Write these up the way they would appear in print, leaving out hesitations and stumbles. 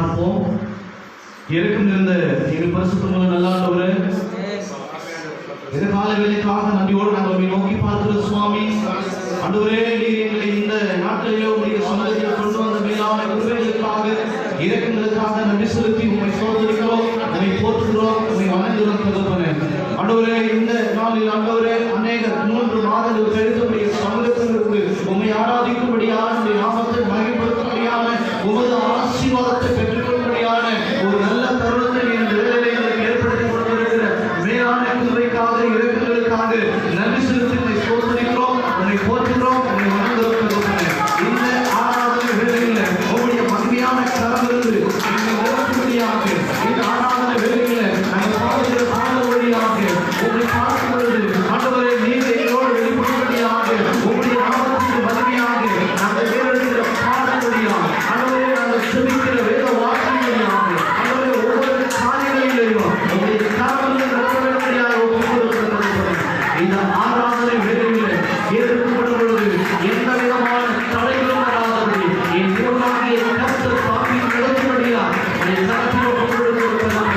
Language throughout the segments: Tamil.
பார்ப்போம். இருக்கும் இருந்த எங்கள் பரிசுத்தமுள்ள நல்ல ஆண்டவரே, இந்த கால வேளைக்காக நன்றியோடு நாங்கள் உம்மை நோக்கி பார்க்கிறோம் சுவாமி. ஆண்டவரே, நீர் எங்களை இந்த நாட்டிலே உம்முடைய சமூகத்தில் கொண்டு வந்த மேலான கிருபைகளுக்காக, இரக்கங்களுக்காக நன்றி செலுத்தி உம்மை சோதரிக்கிறோம், உம்மை போற்றுகிறோம், உம்மை வணங்குகிறோம் தகப்பனே. ஆண்டவரே, இந்த நாளில் ஆண்டவரே அநேக 3 மாதங்கள் கழித்தபடிய சமூகத்திற்கு உம்மை ஆராதிக்கும்படியான உம்முடைய நாமத்தை மகிமைப்படுத்தும்படியான உமது ஆசீர்வாதத்தை பெற்றுக்கொள்ளும்படியான ஒரு நல்ல தருணத்தை இந்த வேளையிலே எங்களுக்கு ஏற்படுத்தி கொடுத்திருக்கிற மேலான கிருபைக்காக, இரக்கங்களுக்காக நன்றி செலுத்தி உம்மை சோதரிக்கிறோம், உம்மை போற்றுகிறோம், உம்மை வணங்குகிறோம் தகப்பனே. இந்த ஆராதனை வேளையிலே உம்முடைய மகிமையான கரங்களிலிருந்து எங்களை நிரப்பும்படியாக, இந்த ஆராதனை வேளையிலே நாங்கள் பாடுகிற பாடல் வழியாக உம்மை பார்க்கும் பொழுது ஆண்டவரே, நீர் எங்களோடு வெளிப்படும்படியாக உம்முடைய நாமத்துக்கு மகிமையாக நாங்கள் வேறெடுக்கிற பாடல் வழியாக, ஆண்டவரே, நாங்கள் செபிக்கிற வேத வார்த்தை வழியாக, ஆண்டவரே, ஒவ்வொரு காரியங்களிலேயும் உம்முடைய கரங்களில் நிரப்பும்படியாக ஒப்புக்கொடுக்கிறோம். இந்த ஆராதனை வேளையிலே ஏற்படும் பொழுது எந்த விதமான தடைகளும் வராதபடி என் தேவனாகிய கர்த்தர் தாங்கி நடத்தும்படியாக என் கரத்தில் ஒப்புக்கொடுக்கிறோம்.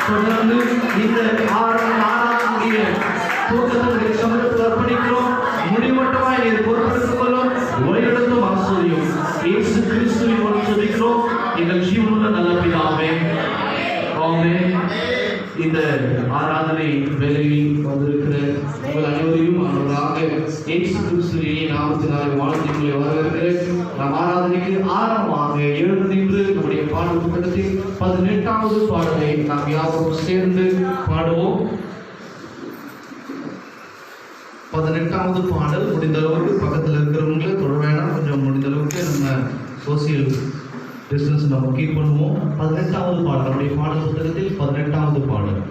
தொடர்ந்து இந்த ஆராதனைய தூக்கத்தினுடைய சமூகத்தில் அர்ப்பணிக்கிறோம். முடிவட்டமாய் நீர் பொறுப்பெடுத்துக் கொள்ளும், வழிநடத்தும் ஆசிரியம் இயேசு கிறிஸ்துவின் மூலம் ஜெபிக்கிறோம் எங்கள் ஜீவனுள்ள நல்ல பிதாவே, ஆமென். இந்த ஆராதனை வேளையில் வந்திருக்கிற உங்கள் அனைவரையும் அவர்களாக இயேசு கிறிஸ்துவின் நாமத்தினாலே வாழ்த்துக்களை வரவேற்கிறேன். நம் ஆராதனைக்கு ஆரம்பமாக எழுந்து நின்று நம்முடைய பாடல் புத்தகத்தில் 18வது பாடலை நாம் யாவரும் சேர்ந்து பாடுவோம். 18வது பாடல் முடிந்த அளவுக்கு பக்கத்தில் இருக்கிறவங்களே தொட வேணாம், கொஞ்சம் முடிந்த அளவுக்கு நம்ம சோசியல் டிஸ்டன்ஸ் நம்ம கீப் பண்ணுவோம். 18வது பாடல் நம்முடைய பாடல் புத்தகத்தில் 18வது பாடல்.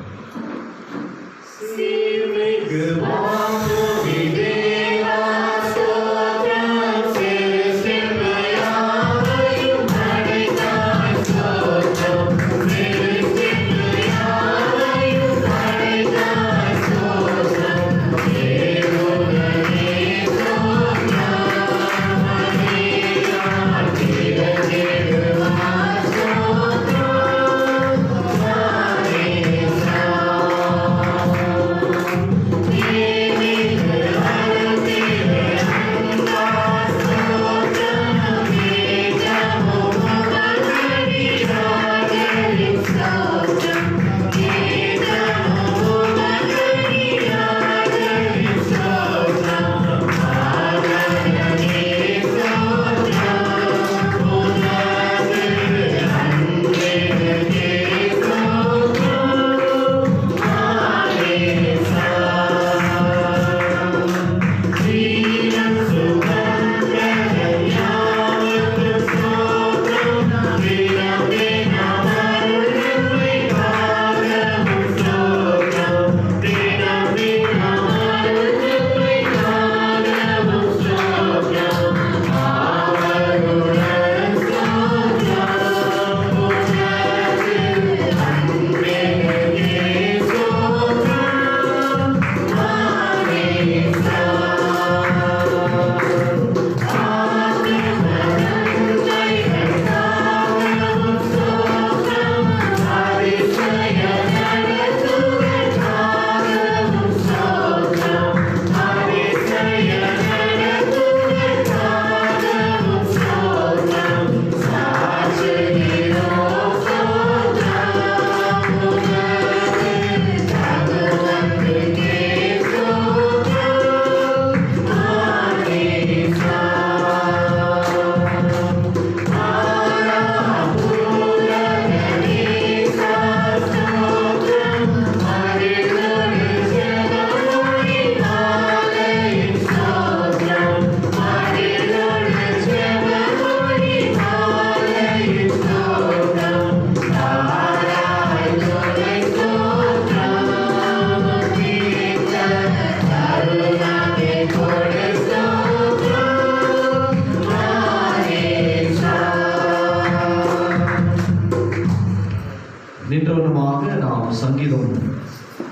நின்றவனமாக நாம் சங்கீதம்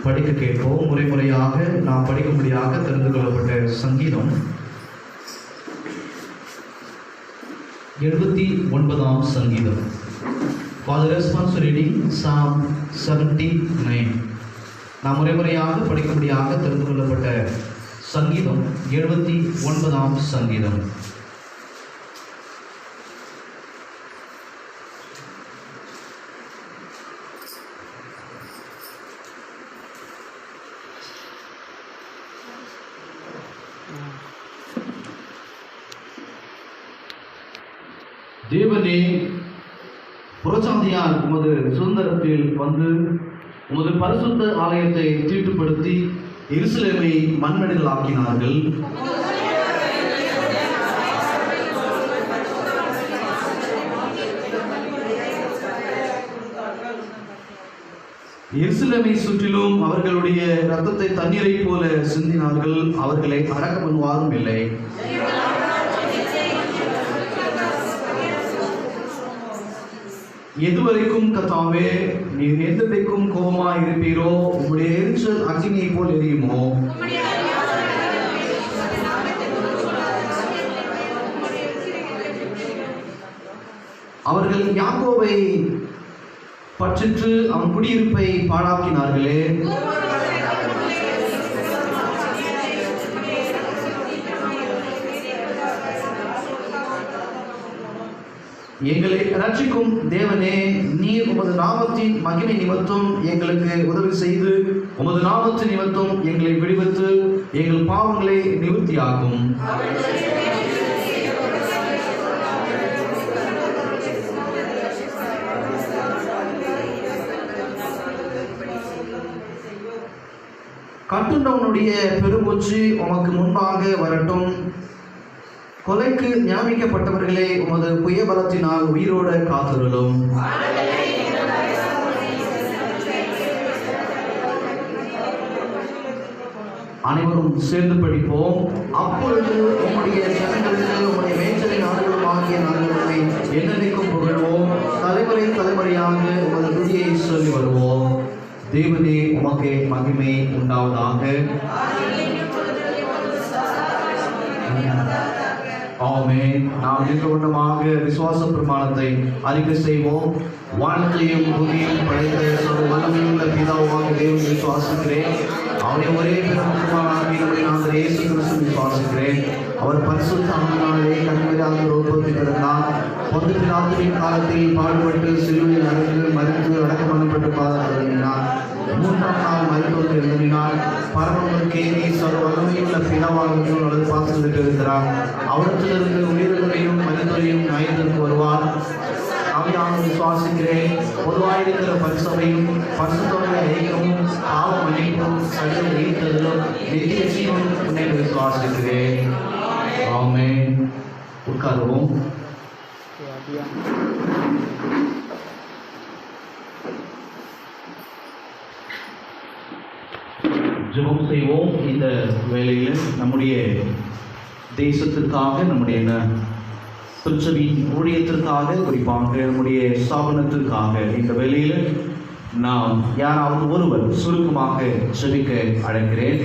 படிக்க கேட்போம். முறைமுறையாக நாம் படிக்கும்படியாக தெரிந்து கொள்ளப்பட்ட சங்கீதம் 79ஆம் சங்கீதம். For the response reading, Psalm 79. நாம் முறைமுறையாக படிக்கும்படியாக தெரிந்து கொள்ளப்பட்ட சங்கீதம் 79ஆம் சங்கீதம். தேவனே, புறச்சாந்தியால் உமது சுதந்திரத்தில் வந்து உமது பரிசுத்த ஆலயத்தை தீட்டுப்படுத்தி எருசலேமை மண்மேடுகளாக்கினார்கள். எருசலேமை சுற்றிலும் அவர்களுடைய இரத்தத்தை தண்ணீரை போல சிந்தினார்கள். அவர்களை அடக்க பண்ணுவாரும் இல்லை. எதுவரைக்கும் கர்த்தாவே நீர் எந்ததைக்கும் கோபமாய் இருப்பீரோ, உம்முடைய எரிச்சல் அக்கினியை போல் எரியுமோ? அவர்கள் யாக்கோபை பற்றிற்று அவன் குடியிருப்பை பாழாக்கினார்களே. எங்களை ரட்சிக்கும் தேவனே, நீர் உமது நாமத்தின் மகிமை நிமித்தம் எங்களுக்கு உதவி செய்து உமது நாமத்தின் நிமித்தம் எங்களை விடுவித்து எங்கள் பாவங்களை நிவர்த்தியாகும். கட்டுண்டவனுடைய பெருமூச்சு உமக்கு முன்பாக வரட்டும். கொலைக்கு ஞாபிக்கப்பட்டவர்களே, உமது புயபலத்தினால் உயிரோட காத்திருளும். அனைவரும் சேர்ந்து படிப்போம். அப்பொழுது உம்முடைய ஜனங்களுக்கு உம்முடைய மேய்ச்சலின் ஆடுகளுமாகிய நாங்கள் என்னென்னைக்கும் புகழ்வோம். தலைமுறை தலைமுறையாக உமது துதியை சொல்லி வருவோம். தேவனே, உமக்கே மகிமை உண்டாவதாக. ஆமென். நாம் நிர்வனமாக விசுவாச பிரமாணத்தை அறிக்கை செய்வோம். வானத்தையும் பூமியையும் படைத்த சர்வ வல்லமையுள்ள பிதாவாக தேவனை விசுவாசிக்கிறேன். அவருடைய ஒரே பெருமானாகிய நான் இயேசு கிறிஸ்து விசுவாசிக்கிறேன். அவர் பரிசுத்த ஆவியினாலே கன்னியாக ரூபத்தில் பிறந்தார். பொது பிலாத்துவின் காலத்தில் பாடுபட்டு சிலுவையில் அறைந்து மரித்து அடக்கம் பண்ணப்பட்டு பாதத்தினார். 3ஆம் நாள் மரித்தோர் எழுதினார். பரமனுக்கேறி சர்வ வல்லமையுள்ள பிதாவாக அல்லது பாசத்தில் இருக்கிறார். அவரிடத்திலிருந்து உயிர்களையும் மனிதரையும் நியாயத்திற்கு வருவார். ஆவியான விசுவாசிக்கிறேன். பொதுவாயிருக்கிற பரிசபையும் பரிசுத்தோடைய ஐக்கியமும் பாவ மன்னிப்பும் சகல ஈர்த்ததிலும் நித்திய ஜீவன் உன்னை விசுவாசிக்கிறேன். ஆமென். உட்காருவோம். ஜெபம் செய்வோம். இந்த வேளையில் நம்முடைய தேசத்திற்காக, நம்முடைய திருச்சபையின் ஊழியத்திற்காக, குறிப்பாக நம்முடைய ஸ்தாபனத்திற்காக இந்த வேளையில் நாம் யாராவது ஒருவர் சுருக்கமாக ஜெபிக்க அழைக்கிறேன்.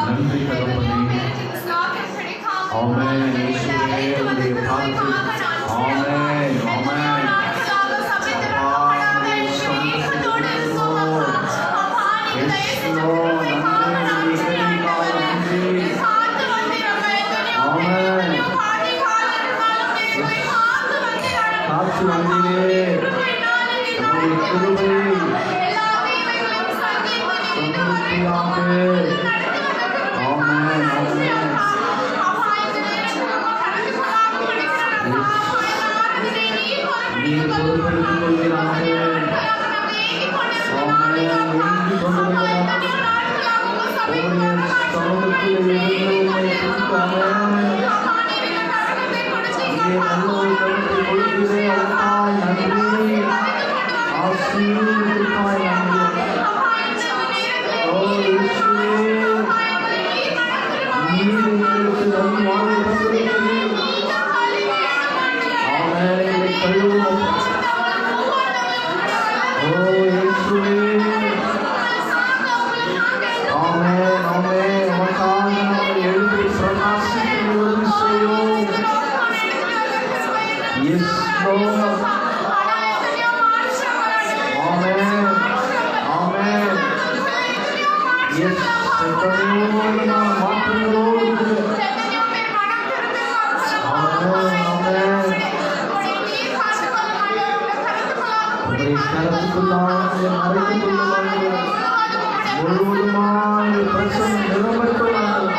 நன்றி தகப்பனே. ஆமென். Amen. பரிபூர்ணமான மாற்றங்களோடு முழுவதுமான பிரச்சனை நிரம்பட்டுள்ளார்கள்.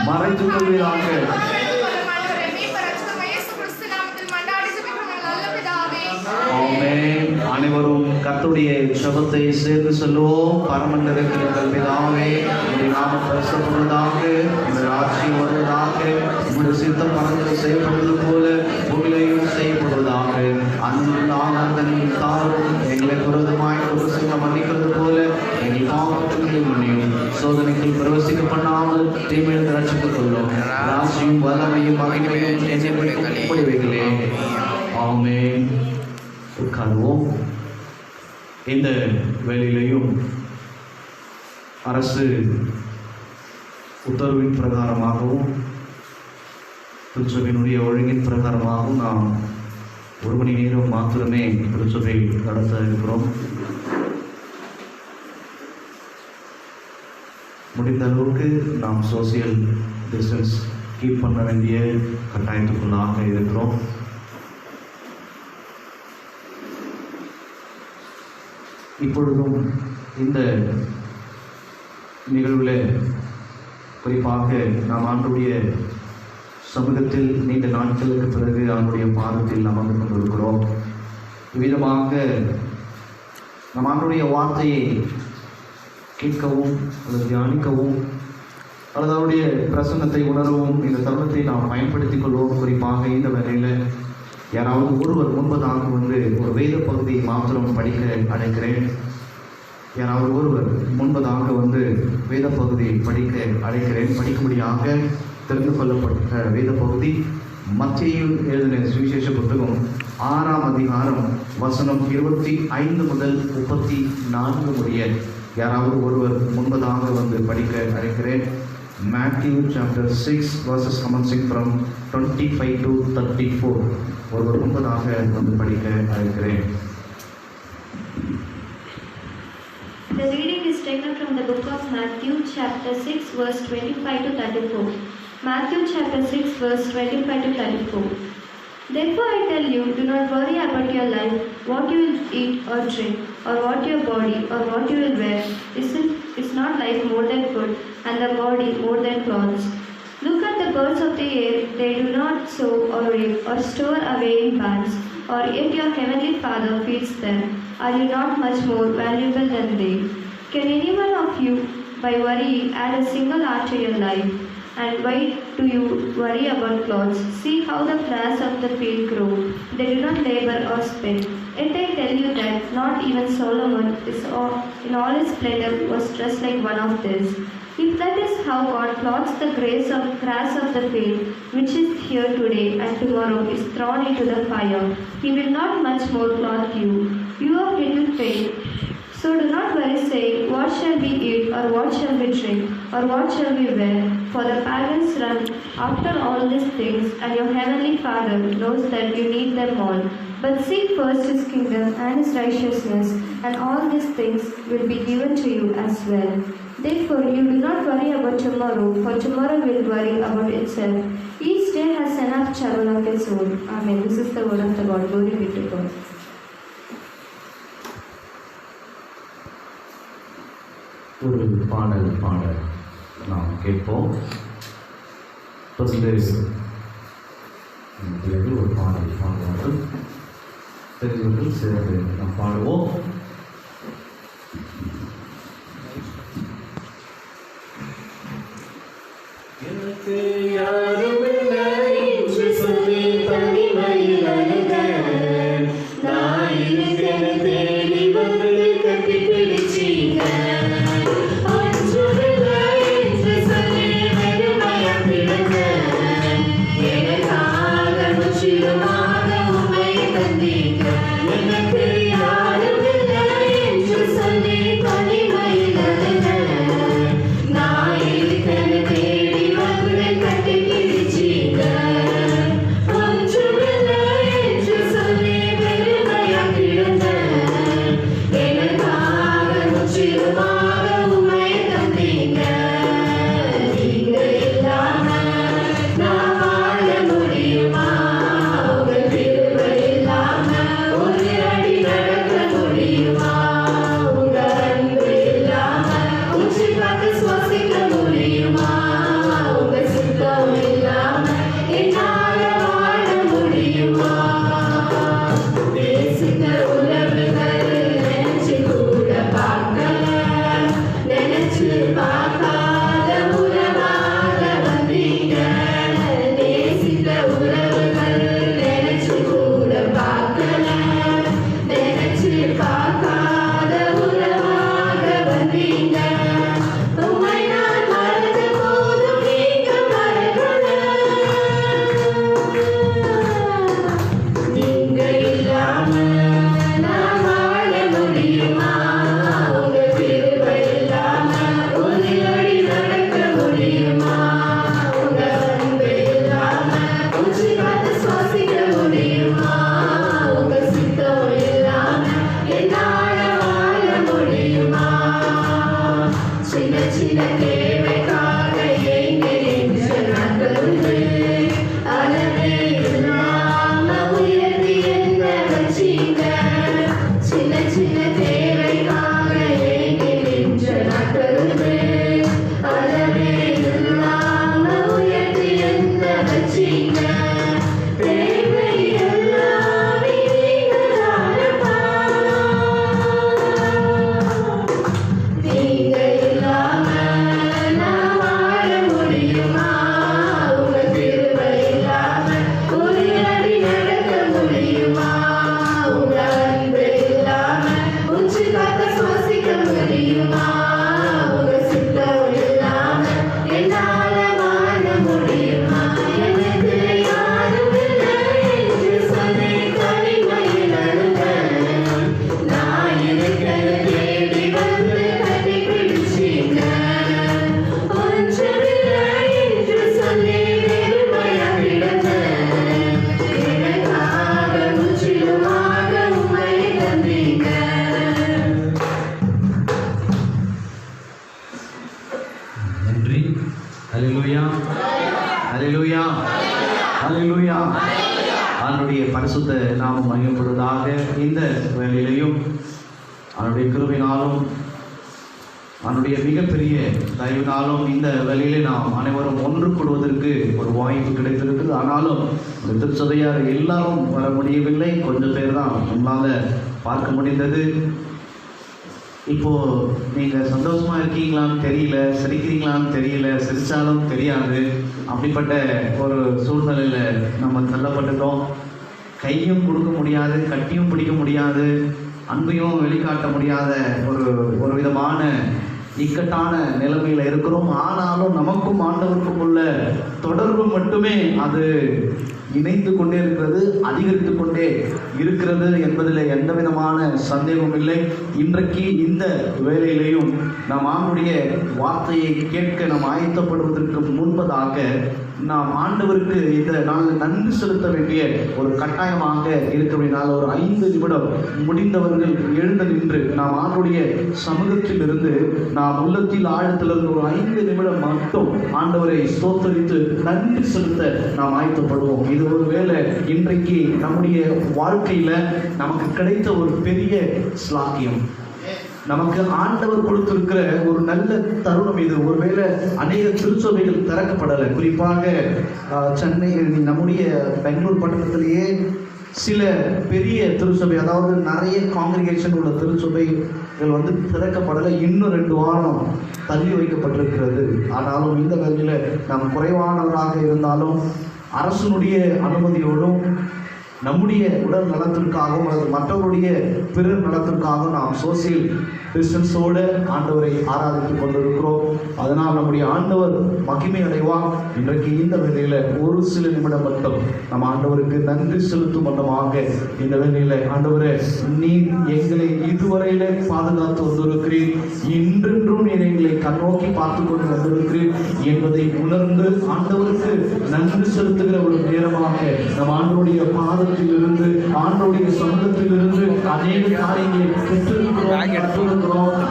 மறைத்து கொள்வீராக. ஆமென். அனைவரும் கர்த்தருடைய ஜெபத்தை சேர்ந்து சொல்லுவோம். பரமண்டல இருக்கிற பிதாவே, உம்முடைய நாமம் பரிசுத்தப்படுவதாக, உம்முடைய ராஜ்யம் வருவதாக, உம்முடைய சித்தம் பரந்தது செய்யப்படுவது போல பூமியிலேயும் செய்யப்படுவதாக. அன்றும் ஆனந்தனையும் தாரும் எங்களை விரோதமாய் ஒரு சில மன்னிக்கிறது போல எங்கள் பாவங்களை மன்னியும். சோதனைக்குள் பிரவேசிக்க பண்ணாமல் தீமையிலிருந்து ரட்சித்துக் கொள்ளும். ராஜ்யம் வல்லமையும் மகிமையும் என்னை முடிவைகளே. ஆமென். உட்காருவோம். இந்த வேளையிலையும் அரசு உத்தரவின் பிரகாரமாகவும் திருச்சபையினுடைய ஒழுங்கின் பிரகாரமாகவும் நாம் 1 மணி நேரம் மாத்திரமே திருச்சபை நடத்த இருக்கிறோம். முடிந்த அளவுக்கு நாம் சோசியல் டிஸ்டன்ஸ் கீப் பண்ண வேண்டிய கட்டாயத்துக்குள்ளாக இருக்கிறோம். இப்பொழுதும் இந்த நிகழ்வில் குறிப்பாக நாம் ஆண்டுடைய சமூகத்தில் நீண்ட நாட்களுக்கு பிறகு அவனுடைய பாதத்தில் நாம் வந்து கொண்டிருக்கிறோம். இவ்விதமாக நம் ஆண்டுடைய வார்த்தையை கேட்கவும் அல்லது தியானிக்கவும் அல்லது அவருடைய பிரசன்னத்தை உணரவும் இந்த தருணத்தை நாம் பயன்படுத்திக் கொள்வோம். குறிப்பாக இந்த வேளையில் யாராவது ஒருவர் முன்பதாக வந்து ஒரு வேத பகுதியை மாத்திரம் படிக்க அழைக்கிறேன். யாராவது ஒருவர் முன்பதாக வந்து வேத பகுதியை படிக்க அழைக்கிறேன். படிக்கும்படியாக தெரிந்து கொள்ளப்பட்ட வேத பகுதி மத்தேயு எழுதின சுவிசேஷ புத்தகம் 6ஆம் அதிகாரம் வசனம் 25 முதல் 34 முடிய யாராவது ஒருவர் முன்பதாக வந்து படிக்க அழைக்கிறேன். Matthew chapter 6 verses commencing from 25 to 34 ஒருவர் முன்பதாக வந்து படிக்க அழைக்கிறேன். The reading is taken from the book of Matthew chapter 6 verse 25 to 34. Matthew chapter 6 verse 25 to 34. Therefore I tell you, do not worry about your life, what you will eat or drink, or what your body or what you will wear. Is not life more than food, and the body more than clothes? Look at the birds of the air, they do not sow or reap or store away in barns, or yet your heavenly Father feeds them. Are you not much more valuable than they? Can any one of you, by worrying, add a single hour to your life? And why do you worry about clothes? See how the flowers of the field grow. They do not labor or spin. Yet I tell you that not even Solomon in all his splendor was dressed like one of these. If that is how God clothes the grass of the field, which is here today and tomorrow is thrown into the fire, He will not much more clothe you, you of little faith. So do not worry, saying, what shall we eat, or what shall we drink, or what shall we wear? For the pagans run after all these things, and your heavenly Father knows that you need them all. But seek first his kingdom and his righteousness, and all these things will be given to you as well. Therefore you do not worry about tomorrow, for tomorrow will worry about itself. Each day has enough trouble of its own. Amen. This is the word of the Lord. Glory be to God. ஒரு பாடல் நாம் கேட்போம். தொடர்ந்து ஒரு பாடல் பாடுவார்கள். தெரிந்தவர்கள் சேர்ந்து நாம் பாடுவோம். எனக்கு யாருமில்லை என்று சொல்லி தனிமையில் அழுத நான் இருக்கிற தேடி வந்து கட்டி பிடிச்சீங்க. ஒன்றுமில்லை என்று சொல்லி வெறுமையா கிடந்த எனக்காக முற்றிலுமாக உம்மை தந்தீங்க. எனக்கு யாருமில்லை என்று சொல்லி தனிமையில் அழுத நான் இருக்கிற தேடி வந்து கட்டி பிடிச்சீங்க. ஒன்றுமில்லை என்று சொல்லி வெறுமையா கிடந்த எனக்காக முற்றிலுமாக உம்மை தந்தீங்க. நீங்க இல்லாம நான் வாழ முடியுமா? உங்க கிருபை இல்லாம ஒரு அடி நடக்க முடியுமா? உங்க அன்பு இல்லாம உச்சி பார்த்து சுவாசிக்க முடியுமா? உங்க சித்தம் இல்லாம என்னால வாழ முடியுமா? நேசித்த உறவுகள் நினைச்சு கூட பார்க்கல, நினைச்சு பார்க்காத உறவாக வந்தீங்க. நேசித்த உறவுகள் நினைச்சு கூட பார்க்கல, நினைச்சு பார்க்காத உறவாக வந்தீங்க. உம்மை நான் மறந்த போதும் நீங்க மறக்கல. நீங்க இல்லாம நான் வாழ முடியுமா? உங்க கிருபை இல்லாம ஒரு அடி நடக்க முடியுமா? உங்க அன்பு இல்லாம உச்சி பார்த்து சுவாசிக்க முடியுமா? உங்க சித்தம் இல்லாம என்னால வாழ முடியுமா? சின்ன சின்ன தேவைக்காக ஏங்கி நின்ற நாட்கள் உண்டு. அளவே இல்லாம உயர்த்தி என்ன வச்சீங்க. சின்ன சின்ன தேவைக்காக ஏங்கி நின்ற நாட்கள் உண்டு. அளவே இல்லாம உயர்த்தி என்ன வச்சீங்க. தேவை எல்லாமே நீங்கதானப்பா. நீங்க இல்லாம நான் வாழ முடியுமா? உங்க கிருபை இல்லாம ஒரு அடி நடக்க முடியுமா? உங்க அன்பு இல்லாம உச்சி பார்த்து சுவாசிக்க முடியுமா? உங்க சித்தம் இல்லாம என்னால வாழ முடியுமா? எனக்கு யாருமில்லை என்று சொல்லி தனிமையில் அழுத நான் இருக்கிற தேடி வந்து கட்டி பிடிச்சீங்க. ஒன்றுமில்லை என்று சொல்லி வெறுமையா கிடந்த எனக்காக முற்றிலுமாக உம்மை தந்தீங்க. நன்றி. ஹல்லேலூயா, ஹல்லேலூயா, ஹல்லேலூயா. அவருடைய பரிசுத்த நாமம் மகிமைப்படுவதாக. இந்த வேளையிலையும் அவருடைய கிருபையினாலும் அவருடைய மிகப்பெரிய தயவினாலும் இந்த வேளையிலே நாம் அனைவரும் ஒன்று கூடுவதற்கு ஒரு வாய்ப்பு கிடைத்திருக்குது. ஆனாலும் இந்த திருச்சபையார் எல்லாரும் வர முடியவில்லை. கொஞ்சம் பேர் தான் நம்மளால் பார்க்க முடிந்தது. இப்போ நீங்க சந்தோஷமா இருக்கீங்களான்னு தெரியல, சிரிக்கிறீங்களான்னு தெரியல, சிரிச்சாலும் தெரியாது. அப்படிப்பட்ட ஒரு சூழ்நிலையில நம்ம தள்ளப்பட்டுட்டோம். கையும் கொடுக்க முடியாது, கட்டியும் பிடிக்க முடியாது, அன்பையும் வெளிக்காட்ட முடியாத ஒரு விதமான இக்கட்டான நிலைமையில இருக்கிறோம். ஆனாலும் நமக்கும் ஆண்டவருக்கும் உள்ள தொடர்பு மட்டுமே அது இணைந்து கொண்டே இருக்கிறது, அதிகரித்து கொண்டே இருக்கிறது என்பதில் எந்த விதமான சந்தேகமும் இல்லை. இன்றைக்கு இந்த வேளையிலையும் நாம் ஆண்டுடைய வார்த்தையை கேட்க நாம் ஆயத்தப்படுவதற்கு முன்பதாக நாம் ஆண்டவருக்கு இந்த நாளில் நன்றி செலுத்த வேண்டிய ஒரு கட்டாயமாக இருக்கிறபடினால் ஒரு 5 நிமிடம் முடிந்தவர்கள் எழுந்து நின்று நாம் ஆண்டுடைய சமூகத்தில் இருந்து நாம் உள்ளத்தில் ஆழத்திலிருந்து ஒரு 5 நிமிடம் மட்டும் ஆண்டவரை ஸ்தோத்தரித்து நன்றி செலுத்த நாம் ஆயத்தப்படுவோம். இது ஒரு வேளை இன்றைக்கு நம்முடைய வாழ்க்கையில நமக்கு கிடைத்த ஒரு பெரிய ஸ்லாக்கியம், நமக்கு ஆண்டவர் கொடுத்திருக்கிற ஒரு நல்ல தருணம் இது. ஒருவேளை அநேக திருச்சபைகள் திறக்கப்படலை. குறிப்பாக சென்னை நம்முடைய பெங்களூர் பட்டணத்திலேயே சில பெரிய திருச்சபை, அதாவது நிறைய காங்கிரிகேஷன் உள்ள திருச்சபைகள் வந்து திறக்கப்படலை. இன்னும் 2 வாரம் தள்ளி வைக்கப்பட்டிருக்கிறது. ஆனாலும் இந்த வேளையில நாம் குறைவானவராக இருந்தாலும் அரசனுடைய அனுமதியோடும் நம்முடைய உடல் நலத்திற்காகவும் அல்லது மற்றவருடைய பிறர் நலத்திற்காகவும் நாம் சோசியல் டிஸ்டன்ஸோடு ஆண்டவரை ஆராதித்துக் கொண்டிருக்கிறோம். அதனால் நம்முடைய ஆண்டவர் மகிமை அடைவார். இன்றைக்கு இந்த வேளையில ஒரு சில நிமிடம் மட்டும் நம்ம ஆண்டவருக்கு நன்றி செலுத்தும் வண்ணமாக இந்த வேளையில, ஆண்டவரே, நீ எங்களை இதுவரையில பாதுகாத்து வந்திருக்கிறீர், இன்றென்றும் நீ எங்களை கண்ணோக்கி பார்த்து கொண்டு வந்திருக்கிறீர் என்பதை உணர்ந்து ஆண்டவருக்கு நன்றி செலுத்துகிற ஒரு நேரமாக நம் ஆண்டவருடைய பாதத்தில் இருந்து ஆண்டவருடைய சமூகத்தில் இருந்து அநேக காரியங்களை பெற்றிருக்கிறோம்.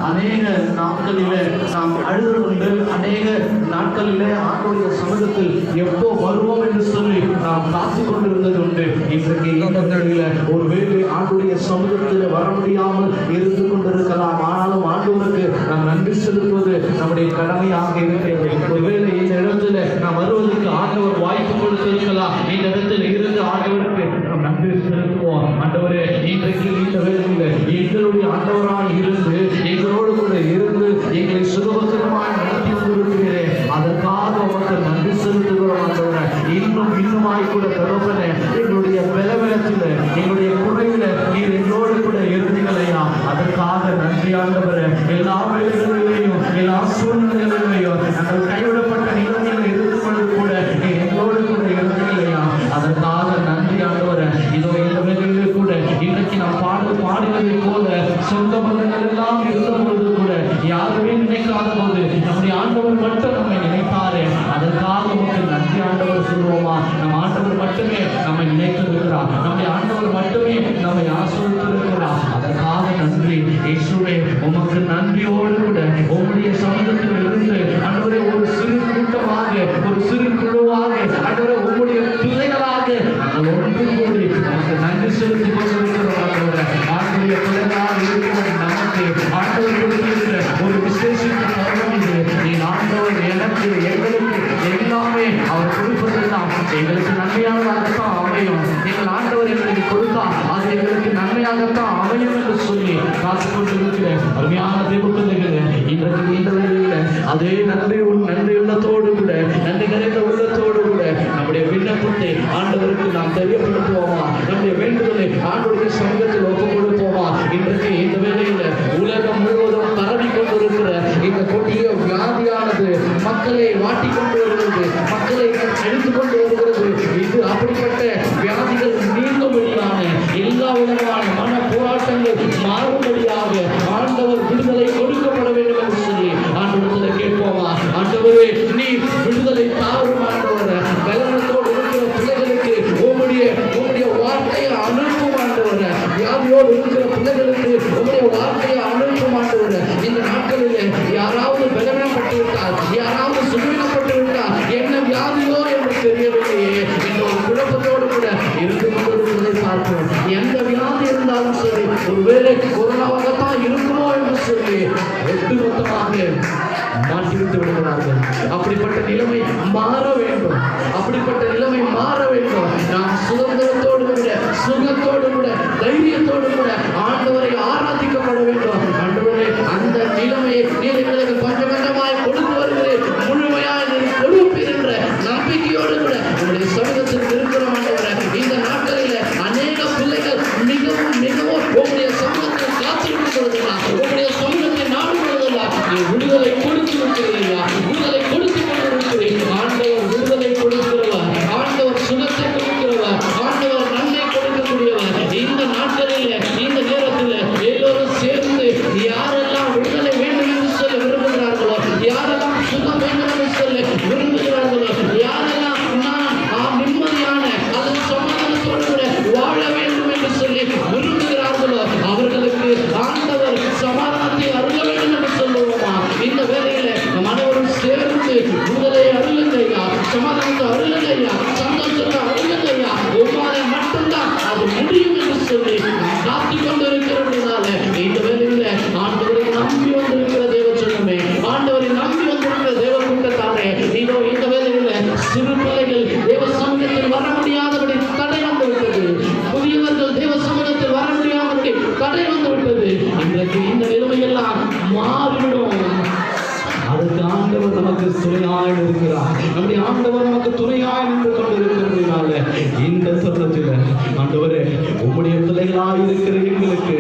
அநேக நாட்களிலே நாம் அழுதுண்டு, அநேக நாட்களிலே ஆண்டவருடைய சமூகத்தில் எப்போ வருவோம் என்று சொல்லி நாம் காத்துக் கொண்டிருந்தது உண்டு. இன்றைக்கு ஒரு வேளை ஆண்டவருடைய சமூகத்தில் வர முடியாமல் இருந்து கொண்டிருக்கலாம். ஆனாலும் ஆண்டவருக்கு நாம் நன்றி செலுத்துவது நம்முடைய கடமையாக இருக்கிறது. ஒருவேளை இந்த இடத்துல நாம் வருவதற்கு ஆண்டவர் வாய்ப்பு கொடுத்திருக்கலாம். இந்த இடத்துல இருந்து ஆண்டவருக்கு நாம் நன்றி செலுத்துவோம். ஆண்டவரே, இன்றைக்கு இந்த வேளையில எங்களுடைய ஆண்டவராக இருந்து எங்களோடு கூட இருந்து எங்களை சுகபத்திரமாய் நடத்தி வந்திருக்கிறேன். அதற்காக உமக்கு நன்றி செலுத்துகிறோம். ஆண்டவரே, இன்னுமாய் கூட தகப்பனே, எங்களுடைய பலவீனத்தில் எங்களுடைய குறைவில் நீர் எங்களோடு கூட இருந்தீங்களையா, அதற்காக நன்றி ஆண்டவரே. எல்லா வேலைகளிலேயும் எல்லா சூழ்நிலைகளிலேயும் நாங்கள் கைவிடப்பட்ட நிலைமையில் இருந்து கொண்டு கூட நீர் எங்களோடு கூட இருந்தீங்களையா, அதற்காக நன்றி ஆண்டவரே. இதோ இந்த வேலைகளில் கூட இன்றைக்கு நாம் பாடுவதை போல சொந்த பந்தங்கள் எல்லாம் இருந்தபோது கூட யாருமே நினைக்காத போது நம்முடைய ஆண்டவர் மட்டும் நம்மை நினைத்தாரே, அதற்காக நமக்கு நன்றி ஆண்டவர் சொல்லுவோமா. நம் ஆண்டவர் மட்டுமே நம்மை நினைத்திருக்கிறார், நம்முடைய ஆண்டவர் மட்டுமே நம்மை ஆசீர்வதித்திருக்கிறார். அதற்காக நன்றி இயேசுவே. உமக்கு நன்றியோடு கூட உம்முடைய சமூகத்தில் இருந்து ஆண்டவரே ஒரு சிறு கூட்டமாக, ஒரு சிறு குழுவாக, ஆண்டவரே உம்முடைய பிள்ளைகளாக நாங்கள் ஒன்று கூடி நமக்கு நன்றி செலுத்தி கொண்டிருக்கிறோம். ஆண்டவரே, ஆண்டவருடைய பிள்ளைகளாக இருக்கிற நமக்கு ஆண்டவர் கொடுத்திருக்கிற ஒரு விசேஷித்த தருணம் இது. நீ ஆண்டவர் எனக்கு எங்களுக்கு எல்லாமே அவர் கொடுப்பதெல்லாம் எங்களுக்கு நன்மையானதாகத்தான் அமையும். எங்கள் ஆண்டவர் எங்களுக்கு கொடுத்தால் அது எங்களுக்கு நன்மையாகத்தான் அமையும் என்று சொல்லி காத்துக் கொண்டிருக்கிற அருமையான தேவ பிள்ளைகளே, இன்றைக்கு இந்த வேளையில அதே நன்றி உள்ளத்தோடு கூட, நன்றி நிறைந்த உள்ளத்தோடு கூட நம்முடைய விண்ணப்பத்தை ஆண்டவருக்கு நாம் தெரியப்படுத்துவோமா, நம்முடைய வேண்டுதலை ஆண்டவருடைய சமூகத்தில் ஒப்புக் கொடுப்போமா. இன்றைக்கு இந்த வேளையில உலகம் முழுவதும் பரவி கொண்டிருக்கிற இந்த கொடிய வியாதியானது மக்களை வாட்டிக் கொண்டு வருகிறது, மக்களை எடுத்துக்கொண்டு வருகிறது. இது அப்படிப்பட்ட வியாதிகள் நீங்கும்படியான எல்லா விதமான மன போராட்டங்கள் மாறும்படியாக ஆண்டவர் விடுதலை கொடுக்கப்பட வேண்டும் என்று சொல்லி ஆண்டவரத்தில் கேட்போமா. ஆண்டவரே, நீ விடுதலை தாரும் ஆண்டவரே. பலவீனத்தோடு இருக்கிற பிள்ளைகளுக்கு உம்முடைய வார்த்தையை அனுப்பும் ஆண்டவரே. வியாதியோடு இருக்கிற பிள்ளைகளுக்கு உம்முடைய வார்த்தையை அனுப்பும் ஆண்டவரே. இந்த நாட்களிலே யாராவது பலவீனப்பட்டு விட்டால், யாராவது சுகவீனப்பட்டு விட்டால், என்ன வியாதியோ என்று தெரியவில்லையே என்ற ஒரு குழப்பத்தோடு கூட இருந்து கொண்டிருப்பதை பார்க்கிறோம். எந்த வியாதி இருந்தாலும் சரி, ஒருவேளை கொரோனாவாகத்தான் இருக்குமோ என்று சொல்லி ஒட்டுமொத்தமாக மாற்றிவிட்டு விடுகிறார்கள். அப்படிப்பட்ட நிலைமை மாற வேண்டும், அப்படிப்பட்ட நிலைமை மாற வேண்டும். நாம் சுதந்திரத்தோடு கூட, சுகத்தோடு கூட, தைரியத்தோடு கூட ஆண்டவரை ஆராதிக்கப்பட வேண்டும். ஆண்டவரே, அந்த நிலைமையை நீர் எங்களுக்கு பஞ்சகண்டமாய் கொடுத்து வருகிறேன், முழுமையாக நீர் கொடுப்பீர் என்ற நம்பிக்கையோடு கூட உங்களுடைய சமூகத்தில் இருக்கிற ஆண்டவரே. இந்த நாட்களில் அநேக பிள்ளைகள் மிகவும் மிகவும் உங்களுடைய சமூகத்தில் காத்திருக்கிறதா, உங்களுடைய சமூகத்தை நாடுகிறதா, நீ விடுதலை கொடுத்து விடுதலை கொடுத்து கொண்டிருக்கிறேன். ஆண்டவர் துணையாய் இருக்கிறார். நம்முடைய ஆண்டவர் நமக்கு துணையாய் நின்று கொண்டிருக்கிறதுனால இந்த தருணத்தில் ஆண்டவரே உம்முடைய பிள்ளைகளாய் இருக்கிற எங்களுக்கு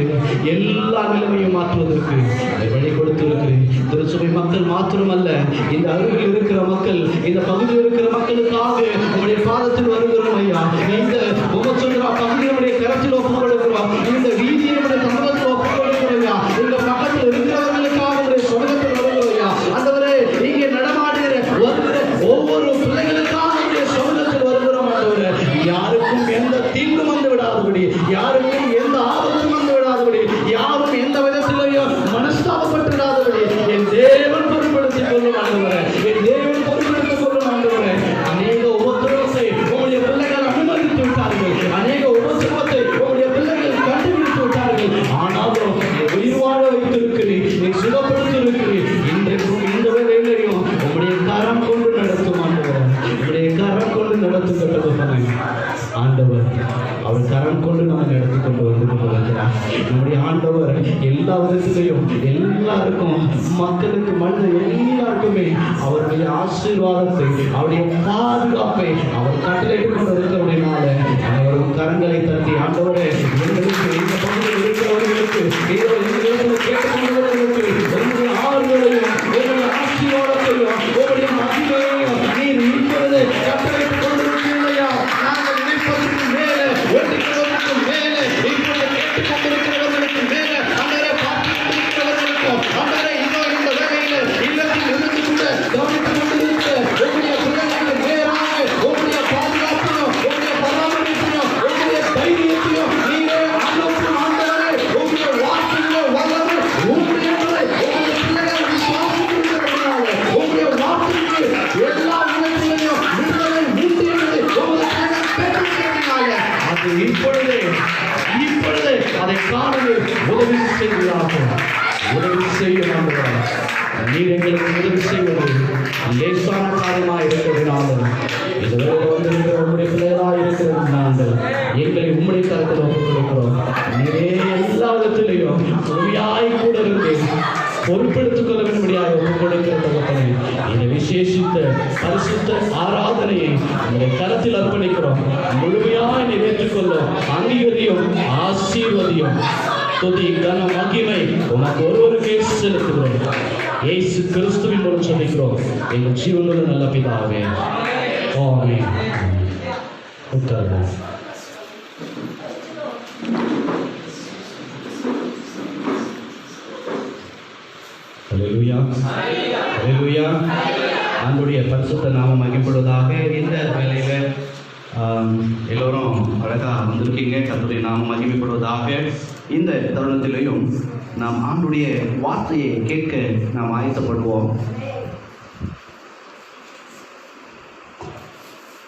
எல்லா நிலைமையும் மாற்றுவதற்கு அதை வழி கொடுத்திருக்கிறேன். திருச்சபை மக்கள் மாத்திரமல்ல, இந்த அருகில் இருக்கிற மக்கள், இந்த பகுதியில் இருக்கிற மக்களுக்காக உங்களுடைய பாதத்தில் வருகிறோம் ஐயா. இந்த உபச்சந்திரா பகுதியினுடைய கரத்தில் ஒப்புக் கொடுக்கிறோம். இந்த வீதியினுடைய சமூகத்தில் ஒப்புக் கொடுக்கிறோம் ஐயா. இந்த பக்கத்தில் இருக்கிறவர்களுக்காக உங்களுடைய சொந்தத்தில் வருகிறோம் ஐயா. ஆண்டவரே, இங்கே நடமாடுகிற வருகிற ஒவ்வொரு பிள்ளைகளுக்காக உங்களுடைய சொந்தத்தில் வருகிறோம் ஆண்டவரே. யாருக்கும் எந்த தீங்கும் வந்து விடாதபடி, யாருக்கும் எந்த ஆபத்தும் வந்து விடாதபடி, யாரும் எந்த விதத்திலேயும் மனஸ்தாபப்பட்டுவிடாதபடி என் தேவன் பொறுப்படுத்திக் கொள்ளும் ஆண்டவரே. என் தேவன் பொறுப்படுத்திக் கொள்ளும் ஆண்டவரே. அநேக உபத்திரவத்தை உங்களுடைய பிள்ளைகள் அனுமதித்து விட்டார்கள். அநேக உபத்திரவத்தை உங்களுடைய பிள்ளைகள் கண்டுபிடித்து விட்டார்கள். ஆனாலும் உயிர் வாழ வைத்திருக்கிறீர், நீ சுகப்படுத்தியிருக்கிறீர். இன்றைக்கும் இந்த வேலையிலையும் உங்களுடைய கரம் கொண்டு நடத்தும் ஆண்டவர். உங்களுடைய கரம் கொண்டு நடத்து கட்டப்பட்டவன் ஆண்டவர். அவர் கரம் கொண்டு நம்ம நடத்தி கொண்டு வந்து கொண்டிருக்கிறார். நம்முடைய ஆண்டவர் எல்லா விதத்திலையும் எல்லாருக்கும், மக்களுக்கு, மனித எல்லாருக்குமே அவருடைய ஆசீர்வாதத்தை, அவருடைய பாதுகாப்பை அவர் கட்டளையிட்டு கொண்டு இருக்கிறபடினால அவரும் கரங்களை தட்டி ஆண்டவரே, எங்களுக்கு இந்த பகுதியில் இருக்கிறவர்களுக்கு, கேட்டுக்கொண்டவர்களுக்கு உங்களுடைய ஆறுதலையும் உங்களுடைய ஆசீர்வாதத்தையும் உங்களுடைய மகிமையையும் நீர் இப்பொழுது கட்டளையிட்டு கொண்டிருக்கிறீர்களையா. நாங்கள் நினைப்பதற்கு மேலே, ஒன்றுக்கு மேலே, இப்பொழுது கேட்டுக்கொண்டிருக்கிறவர்களுக்கு மேலே, அன்றரை பார்த்துக் கொண்டிருக்கிறவர்களுக்கும், அன்றரை இதோ இந்த வேலையில இல்லத்தில் இருந்து கூட கவனித்துக் கொண்டிருக்க உங்களுடைய பிள்ளைகளுக்கு நேராக உங்களுடைய பாதுகாப்பையும், உங்களுடைய பராமரிப்பையும், உங்களுடைய தைரியத்தையும் நீரே அனுப்பும் ஆண்டவரே. உங்களுடைய வார்த்தையிலே வல்லமை உங்களுடைய பிள்ளைகள் விசுவாசிக்கிறதுனால உங்களுடைய வார்த்தைக்கு எல்லா விதத்திலையும் விடுதலை உண்டு என்பதை உங்களுடைய பிள்ளைகள் பெற்றுக்கிறதுனால அது இப்பொழுதே அதை காணவே உதவி செய்வதாக. உதவி செய்யும் ஆண்டவரே. நீர் எங்களுக்கு உதவி செய்வது லேசான காரியமாக இருக்கிறதுனால, இதுவரை வந்திருக்கிற உங்களுடைய பிள்ளைகளாக இருக்கிறதுனால எங்களை உம்முடைய கருத்தில் ஒப்புக் கொடுக்கிறோம். நீரே எல்லா விதத்திலையும் உண்மையாய் கூட இருக்கு பொறுப்பெடுத்துக் கொள்ள வேண்டும்படியாக ஒப்புக் கொடுக்கிறதே. இந்த விசேஷித்த பரிசுத்த ஆராதனையை உங்களுடைய கருத்தில் அர்ப்பணிக்கிறோம். முழுமையாய் நிறைவேற்றிக்கொள்ள அங்கீகரியும் ஆசீர்வதியும் துதி கன மகிமை உமக்கு ஒருவருக்கே செலுத்துகிறோம். இயேசு கிறிஸ்துவின் மூலம் சொல்லிக்கிறோம் எங்கள் ஜீவனுள்ள நல்ல பிதாவே. ஆமென். உட்காருங்கள். ஹல்லேலூயா, ஹல்லேலூயா. ஆண்டவருடைய பரிசுத்த நாமம் மகிமைப்படுவதாக. இந்த வேளையில எல்லோரும் அழகாக வந்திருக்கீங்க. கர்த்தருடைய நாமம் மகிமைப்படுவதாக. இந்த தருணத்திலையும் நாம் ஆண்டுடைய வார்த்தையை கேட்க நாம் ஆயத்தப்படுவோம்.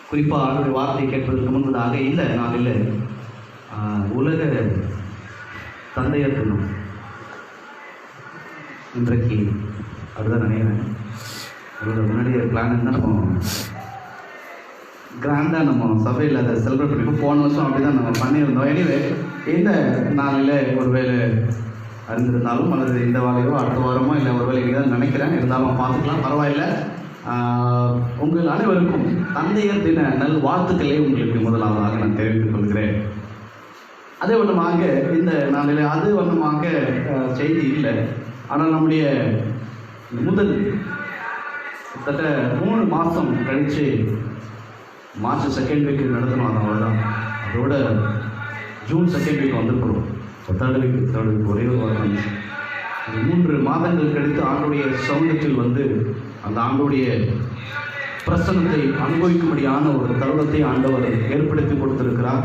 குறிப்பாக ஆண்டுடைய வார்த்தையை கேட்பதற்கு முன்பதாக இந்த நாளில் உலக தந்தையர் தினம் இன்றைக்கு அதுதான் நினைக்கிறேன். அதோட முன்னாடியே பிளான் இருந்தால் நம்ம கிராண்டாக நம்ம சபையில் அதை செலிப்ரேட் பண்ணிப்போம். போன வருஷம் அப்படி தான் நம்ம பண்ணியிருந்தோம். எனிவே இந்த நாளில் ஒருவேளை அறிந்திருந்தாலும் அல்லது இந்த வாரையோ அடுத்த வாரமோ இல்லை ஒருவேளை இங்கே தான் நினைக்கிறேன், இருந்தாலும் பார்த்துக்கலாம், பரவாயில்லை. உங்கள் அனைவருக்கும் தந்தையர் தின நல் வாழ்த்துக்களை உங்களுக்கு முதலாவதாக நான் தெரிவித்துக் கொள்கிறேன். அதே வண்ணமாக இந்த நாளில் அது வண்ணமாக செய்தி இல்லை. ஆனால் நம்முடைய முதல் கிட்டத்தட்ட 3 மாதம் கழித்து மார்ச் 2nd வீக் நடத்தணும். அவ்வளோதான். அதோட ஜூன் 2nd வீக் வந்திருக்கிறோம். 3rd வீக் ஒரே ஒரு வாரம். 3 மாதங்கள் கழித்து ஆண்டுடைய சமூகத்தில் வந்து அந்த ஆண்டுடைய பிரசன்னத்தை அனுபவிக்கும்படியான ஒரு தருணத்தை ஆண்டவர் ஏற்படுத்தி கொடுத்திருக்கிறார்.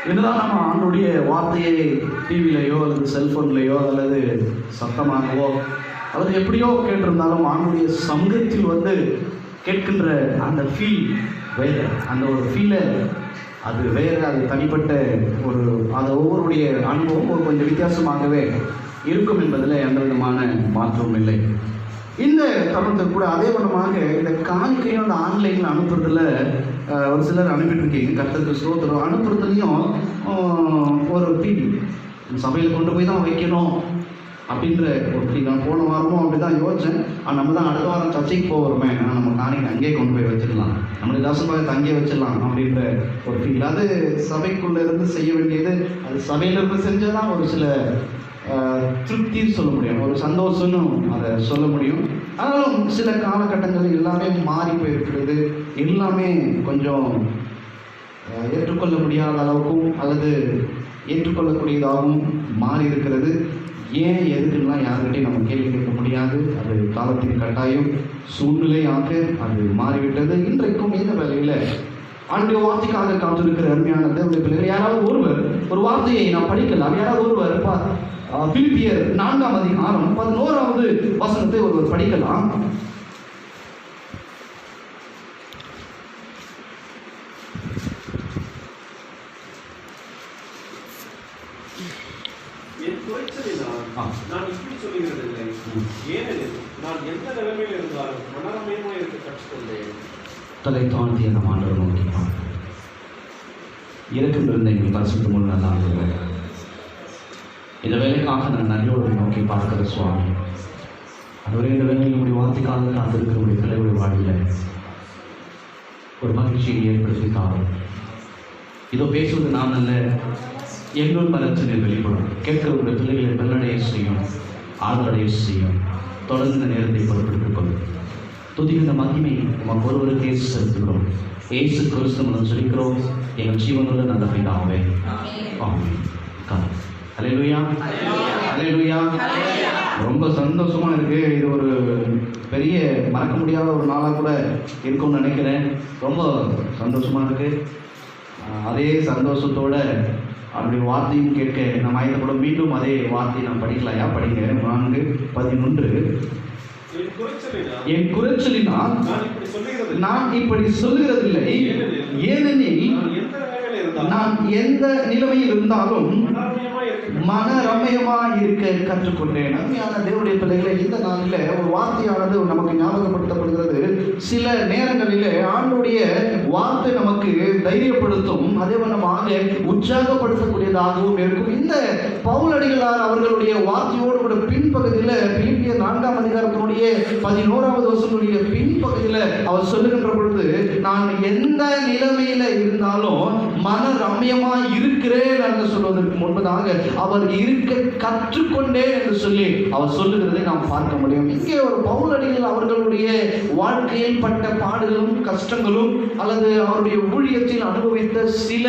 என்னதான் நம்ம ஆண்டுடைய வார்த்தையை டிவிலையோ அல்லது செல்ஃபோன்லையோ அல்லது சத்தமாகவோ அல்லது எப்படியோ கேட்டிருந்தாலும் ஆண்டுடைய சமூகத்தில் வந்து கேட்கின்ற அந்த ஃபீல் வேறு. அந்த ஒரு ஃபீலை அது வேறு, அது தனிப்பட்ட ஒரு அது ஒவ்வொருடைய அனுபவம் ஒரு கொஞ்சம் வித்தியாசமாகவே இருக்கும் என்பதில் எந்த விதமான மாற்றமும் இல்லை. இந்த தருணத்தில் கூட அதே விதமாக இந்த காணிக்கையும் அந்த ஆன்லைனில் அனுப்புறதுல ஒரு சிலர் அனுப்பிட்டுருக்கீங்க. கர்த்தருக்கு ஸ்தோத்திரம். அனுப்புறதுலையும் ஒரு ஃபீல், சபையில் கொண்டு போய் தான் வைக்கணும், அப்படின்ற ஒரு ஃபீல். நான் போன வாரமும் அப்படி தான் யோசித்தேன். நம்ம தான் அடுத்த வாரம் சர்ச்சைக்கு போகிறோமே, நம்ம காணிக்கை அங்கேயே கொண்டு போய் வச்சிடலாம், நம்மளுக்கு தாசன் பாகத்தை அங்கேயே வச்சிடலாம் அப்படின்ற ஒரு ஃபீல். அது சபைக்குள்ளே இருந்து செய்ய வேண்டியது, அது சபையிலிருந்து செஞ்சால் தான் ஒரு சில திருப்தின்னு சொல்ல முடியும், ஒரு சந்தோஷம்னு அதை சொல்ல முடியும். ஆனாலும் சில காலகட்டங்கள் எல்லாமே மாறி போயிருக்கிறது, எல்லாமே கொஞ்சம் ஏற்றுக்கொள்ள முடியாத அளவுக்கும் அல்லது ஏற்றுக்கொள்ளக்கூடியதாகவும் மாறி இருக்கிறது. ஏன் எதுக்குலாம் யாருக்கிட்டையும் நம்ம கேள்வி கேட்க முடியாது. அது காலத்தின் கட்டாயம், சூழ்நிலையாக அது மாறிவிட்டது. இன்றைக்கும் இந்த வேலையில் ஆண்டுடைய வார்த்தைக்காக காத்திருக்கிற அருமையான தேவனுடைய பிள்ளைகள், யாராவது ஒருவர் ஒரு வார்த்தையை நாம் படிக்கலாம். யாராவது ஒருவர் பிலிப்பியர் 4ஆம் அதிகாரம் 11வது வசனத்தை ஒருவர் படிக்கலாம். நான் இப்படி சொல்லுகிறதில்லை, ஏனெனில் நான் எந்த நிலைமையில் இருந்தாலும் மனரமயமாய் இருக்க கற்றுக்கொண்டேன். தலை தாழ்த்திய நம் ஆண்டவர் நோக்கினார். இறக்கம் இருந்த எங்கள் பரிசுத்தமுள்ள நல்ல ஆண்டவர், இந்த வேலைக்காக நான் நன்றியோடு நோக்கி பார்க்கிற சுவாமி, அதுவரை இந்த வேலையில் நம்முடைய வார்த்தைக்காக காத்திருக்கிறவருடைய பிள்ளைகளுடைய வாழ்வில் ஒரு மகிழ்ச்சியை ஏற்படுத்தித்தாரும். இதோ பேசுவது நான் அல்ல, எங்கள் பலத்தினை வெளிப்படும். கேட்கிறவருடைய பிள்ளைகளை பல்லடைய செய்யும், ஆதரடைய செய்யும். தொடர்ந்து இந்த நேரத்தை பொறுப்பெடுத்துக் கொள்ளும். துதிக்கின்ற மகிமை நமக்கு ஒருவருக்கே செலுத்துகிறோம். ஏசு கிறிஸ்து மூலம் சொல்லிக்கிறோம் எங்கள் ஜீவனுள்ள நல்ல பிதாவே, ஆமென். அல்லேலூயா, அல்லேலூயா. ரொம்ப சந்தோஷமா இருக்கு. இது ஒரு பெரிய மறக்க முடியாத ஒரு நாளாக கூட இருக்கும்னு நினைக்கிறேன். ரொம்ப சந்தோஷமா இருக்கு. அதே சந்தோஷத்தோட அப்படி வார்த்தையும் கேட்க நம்ம ஆயத்த கூட மீண்டும் அதே வார்த்தையை நாம் படிக்கலையா? படிங்க. 4:11. என் குறைச்சலினால் நான் இப்படி சொல்லுகிறதில்லை, ஏனெனில் நான் எந்த நிலைமையில் இருந்தாலும் மன ரம்யமாக இருக்க கற்றுக்கொண்டேன். அருமையான தேவனுடைய பிள்ளைகளை, இந்த நாளில் ஒரு வார்த்தையானது நமக்கு ஞாபகப்படுத்தப்படுகிறது. சில நேரங்களில் ஆண்டவருடைய வார்த்தை நமக்கு தைரியப்படுத்தும், அதே வண்ணமாக உற்சாகப்படுத்தக்கூடியதாகவும் இருக்கும். இந்த பவுலடிகளார் அவர்களுடைய வார்த்தையோடு கூட பின்பகுதியில் பிலிப்பியர் 4ஆம் அதிகாரத்தினுடைய 11வது வசனத்துடைய பின்பகுதியில் அவர் சொல்லுகின்ற பொழுது, நான் எந்த நிலைமையில இருந்தாலும் மன ரம்யமா இருக்கிறேன் என்று சொல்வதற்கு முன்பதாக அவர் இருக்க கற்றுக்கொண்டேன் என்று சொல்லி அவர் சொல்லுகிறதை நாம் பார்க்க முடியும். இங்கே ஒரு பவுலடிகள் அவர்களுடைய வாழ்க்கையில் பட்ட பாடுகளும் கஷ்டங்களும் அல்லது அவருடைய ஊழியத்தில் அனுபவித்த சில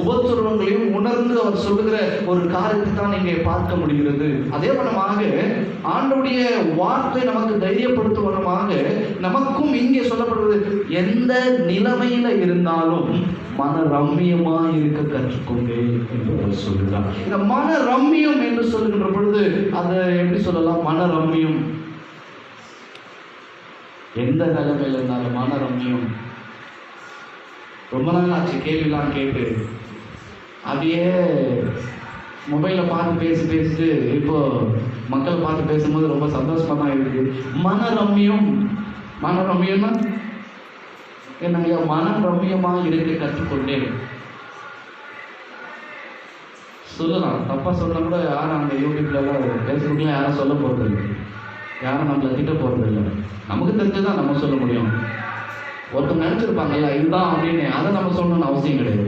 உபத்திரவங்களையும் உணர்ந்து அவர் சொல்லுகிற ஒரு காரியத்தை தான் இங்கே பார்க்க முடிகிறது. அதே வண்ணமாக ஆண்டவருடைய வார்த்தை நமக்கு தைரியப்படுத்துவனமாக நமக்கும் இங்கே சொல்லப்படுவது, எந்த நிலைமையில இருந்தாலும் மன ரம்மியமா இருக்க கற்றுக்கொண்டேன் என்று அவர் சொல்கிறார். இந்த மன ரம்மியம் என்று சொல்லுகின்ற பொழுது அதை எப்படி சொல்லலாம்? மன ரம்மியம் எந்த நிலைமையில இருந்தாலும் மன ரம்மியம். ரொம்ப நாள் ஆச்சு கேள்விலாம் கேட்டு அப்படியே மொபைலில் பார்த்து பேசிட்டு இப்போ மக்களை பார்த்து பேசும்போது ரொம்ப சந்தோஷமா தான் இருக்கு. மனரம்யம், மனரம்யம்னா என்னங்க? மனம் ரம்யமாக இருக்க கற்றுக்கொண்டேன் சொல்லலாம். தப்பா சொன்னா கூட யாரும் அந்த யூடியூப்லாம் ஃபேஸ்புக்லாம் யாரும் சொல்ல போறது இல்லை, யாரும் நம்மளை திட்ட போறது இல்லை. நமக்கு தெரிஞ்சுதான் நம்ம சொல்ல முடியும். ஒருத்தர் நினைச்சிருப்பாங்கல்ல இதுதான் அப்படின்னு, அதை நம்ம சொல்லணும்னு அவசியம் கிடையாது.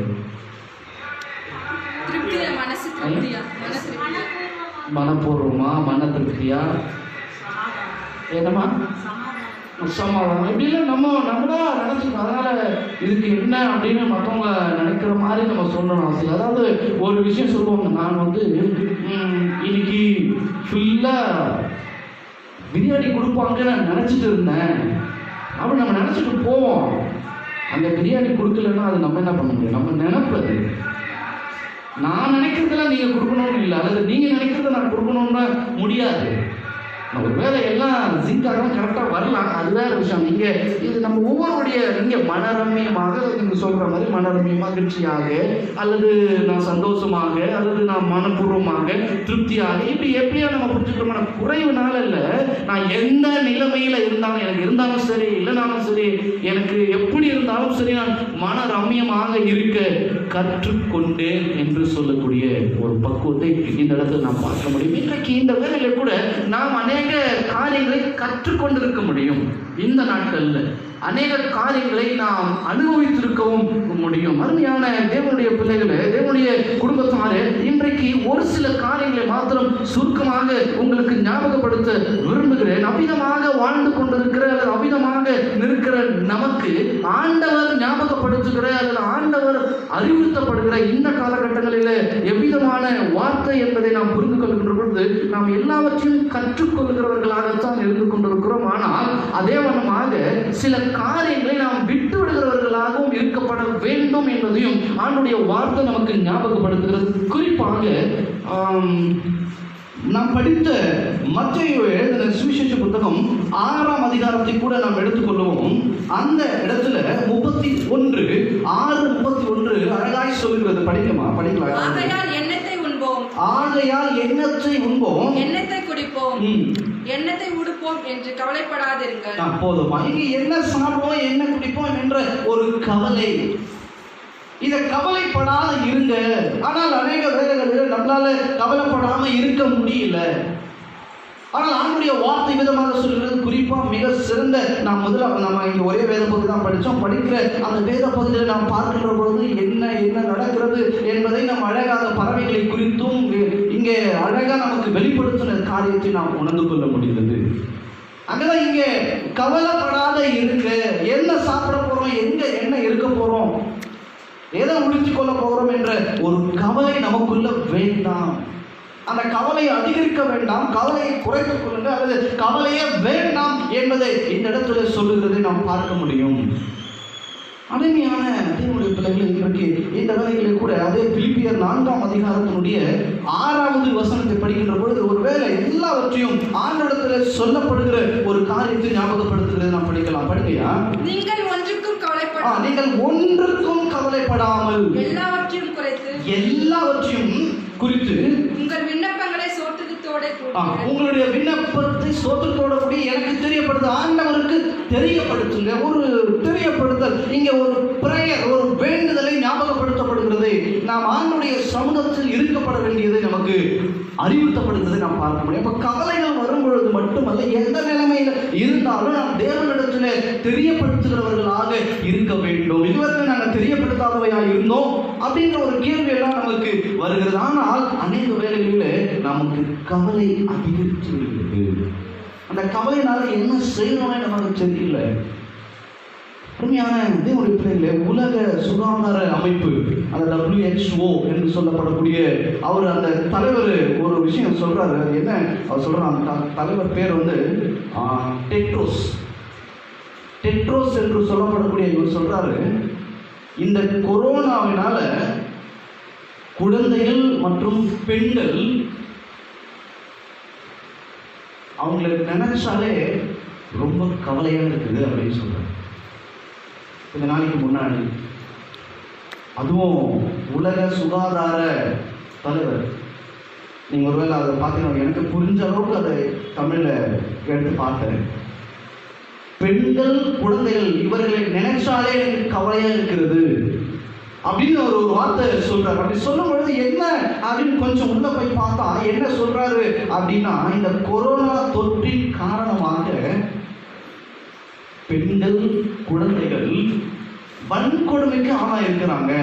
மனப்பூர்வமா, மன திருப்தியா, என்னமா சமாதானம், இப்படிலாம் நம்மளா நினைச்சுக்கணும். அதனால இதுக்கு என்ன அப்படின்னு மற்றவங்க நினைக்கிற மாதிரி நம்ம சொல்லணும் அவசியம். அதாவது ஒரு விஷயம் சொல்லுவாங்க, நான் வந்து இன்னைக்கு ஃபுல்லா பிரியாணி கொடுப்பாங்கன்னு நான் நினைச்சிட்டு இருந்தேன் அப்படி நம்ம நினைச்சிட்டு போவோம். அந்த பிரியாணி கொடுக்கலன்னா அது நம்ம என்ன பண்ண முடியும்? நம்ம நினைப்பது. நான் நினைக்கிறதெல்லாம் நீங்க கொடுக்கணும்னு இல்லை, அல்லது நீங்க நினைக்கிறத நான் கொடுக்கணும்னா முடியாது. ஒருவேளை எல்லாம் ஜிங்காக கரெக்டாக வரலாம், அது வேற விஷயம். இங்கே இது நம்ம ஒவ்வொருடைய இங்கே மனரம்யமாக நீங்கள் சொல்கிற மாதிரி மனரம்யமாக மகிழ்ச்சியாக, அல்லது நான் சந்தோஷமாக, அல்லது நான் மனப்பூர்வமாக திருப்தியாக, இப்படி எப்படியா நம்ம புரிஞ்சுக்கிறோம். குறைவுனால இல்லை, நான் எந்த நிலைமையில் இருந்தாலும், எனக்கு இருந்தாலும் சரி இல்லைனாலும் சரி, எனக்கு எப்படி இருந்தாலும் சரி, நான் மனரம்யமாக இருக்க கற்றுக்கொண்டேன் என்று சொல்லக்கூடிய ஒரு பக்குவத்தை இந்த இடத்துல நாம் பார்க்க முடியும். இன்றைக்கு இந்த வேலையில கூட நாம் அநேக காரியங்களை கற்றுக்கொண்டிருக்க முடியும். இந்த நாட்களில் அநேக காரியங்களை நாம் அனுபவித்திருக்கவும் முடியும். அருமையான தேவனுடைய பிள்ளைகளே, தேவனுடைய குடும்பத்தாரே, இன்றைக்கு ஒரு சில காரியங்களை மாத்திரம் சுருக்கமாக உங்களுக்கு ஞாபகப்படுத்த விரும்புகிறேன். அவ்விதமாக வாழ்ந்து கொண்டிருக்கிற அல்லது அவ்விதமாக நிற்கிற நமக்கு ஆண்டவர் ஞாபகப்படுத்துகிற அல்லது ஆண்டவர் அறிவுறுத்தப்படுகிற இந்த காலகட்டங்களில் எவ்விதமான வார்த்தை என்பதை நாம் புரிந்து கொள்கின்ற பொழுது நாம் எல்லாவற்றையும் கற்றுக்கொள்கிறவர்களாகத்தான் இருந்து கொண்டிருக்கிறோம். ஆனால் அதே வண்ணமாக சில காரியங்களை நாம் விட்டு விடுகிறவர்களாகவும் இருக்கப்பட வேண்டும் என்பதையும் ஆண்டுடைய வார்த்தை நமக்கு ஞாபகப்படுத்துகிறது. குறிப்பாக நாம் படித்த மத்தேயு எழுதின சுவிசேஷ புத்தகம் 6ஆம் அதிகாரத்தை கூட நாம் எடுத்துக்கொள்வோம். அந்த இடத்துல 31:6-31 அழகாய் சொல்லுகிறது. படிக்கலாம். ஆகையால் எண்ணத்தை உண்போம், எண்ணத்தை குடிப்போம், எண்ணத்தை உடுப்போம் என்று கவலைப்படாதிருங்கள். போதுமா? இங்க என்ன சாப்பிடுவோம், என்ன குடிப்போம் என்ற ஒரு கவலை, இதை கவலைப்படாத இருங்க. ஆனால் அநேக வேளைகளில் நம்மளால கவலைப்படாம இருக்க முடியல. ஆனால் ஆண்டுடைய வார்த்தை விதமாக சொல்கிறது. குறிப்பா மிக சிறந்த நம்ம இங்க ஒரே வேத பகுதி தான் படித்தோம். படிக்கிற அந்த வேத பகுதியில் நாம் பார்க்கின்ற பொழுது என்ன நடக்கிறது என்பதை நாம் அழகாக பறவைகளை குறித்தும் இங்கே அழகா நமக்கு வெளிப்படுத்தின காரியத்தை நாம் உணர்ந்து கொள்ள முடிகிறது. அங்கதான் இங்கே கவலைப்படாத இருங்க. என்ன சாப்பிட போறோம், என்ன இருக்க போறோம், எதை உழித்து கொள்ள போகிறோம் என்ற ஒரு கவலை நமக்குள்ள வேண்டாம். அந்த கவலையை அதிகரிக்க வேண்டாம், கவலையை குறைத்துக் கொள்ளுங்கள், அல்லது கவலையே வேண்டாம் என்பதை இந்த இடத்துல சொல்லுகிறதை நாம் பார்க்க முடியும். அருமையான தேவனுடைய பிள்ளைகளை, இன்றைக்கு இந்த வேளைகளில் கூட அதே பிலிப்பியர் 4ஆம் அதிகாரத்தினுடைய 6வது வசனத்தை படிக்கின்ற பொழுது ஒருவேளை எல்லாவற்றையும் ஆண்டவரிடத்தில் சொல்லப்படுகிற ஒரு காரியத்தை ஞாபகப்படுத்துகிறது. நாம் படிக்கலாம். படிக்கையா? நீங்கள் ஒன்றுக்கும் கவலைப்படாமல் எல்லாவற்றையும் குறித்து உங்கள் விண்ணப்பங்களை சோத்திரத்தோட உங்களுடைய விண்ணப்பத்தை சோத்திரத்தோட கூடி எனக்கு தெரியப்படுது, ஆண்டவருக்கு தெரியப்படுத்துங்க. ஒரு தெரியப்படுத்தல், இங்க ஒரு பிரேயர், ஒரு வேண்டுதலை ஞாபகப்படுத்தப்படுகிறது. நாம் ஆண்டுடைய சமூகத்தில் இருக்கப்பட வேண்டியதை நமக்கு அறிவுறுத்தப்படுகிறதை நாம் பார்க்க முடியும். அப்ப கவலைகள் வரும் பொழுது மட்டுமல்ல, எந்த நிலைமையில இருந்தாலும் நாம் தேவனிடத்தில் தெரியப்படுத்துகிறவர்களாக இருக்க வேண்டும். இதுவரை நாங்கள் தெரியப்படுத்தாதவையாக இருந்தோம் அப்படின்ற ஒரு கேள்வி எல்லாம் நமக்கு வருகிறது. ஆனால் அநேக வேளைகளில் நமக்கு கவலை அதிகரித்து விடுகிறது. அந்த கவலையினால என்ன செய்யணும்னு நமக்கு தெரியல. உண்மையான தேவனுடைய பிள்ளைகளே, உலக சுகாதார அமைப்பு, அந்த WHO என்று சொல்லப்படக்கூடிய அவர் அந்த தலைவர் ஒரு விஷயம் சொல்றாரு. என்ன அவர் சொல்றாரு? அந்த தலைவர் பேர் வந்து டெட்ரோஸ் என்று சொல்லப்படக்கூடிய இவர் சொல்றாரு, இந்த கொரோனாவினால குழந்தைகள் மற்றும் பெண்கள் அவங்களுக்கு நினைச்சாலே ரொம்ப கவலையாக இருக்குது அப்படின்னு சொல்றாரு. கொஞ்ச நாளைக்கு முன்னாடி அதுவும் உலக சுகாதார தலைவர், நீங்கள் ஒருவேளை அதை பார்த்தீங்கன்னா எனக்கு புரிஞ்ச அளவுக்கு அதை தமிழில் எடுத்து பார்த்தேன். பெண்கள் குழந்தைகள் இவர்களை நினைச்சாலே எனக்கு கவலையாக இருக்கிறது அப்படின்னு ஒரு வார்த்தை சொல்றாரு. அப்படி சொல்லும் பொழுது என்ன அப்படின்னு கொஞ்சம் உள்ள போய் பார்த்தா என்ன சொல்றாரு அப்படின்னா, இந்த கொரோனா தொற்றின் காரணமாக பெண்கள் குழந்தைகள் வன்கொடுமைக்கு ஆளாயிருக்கிறாங்க,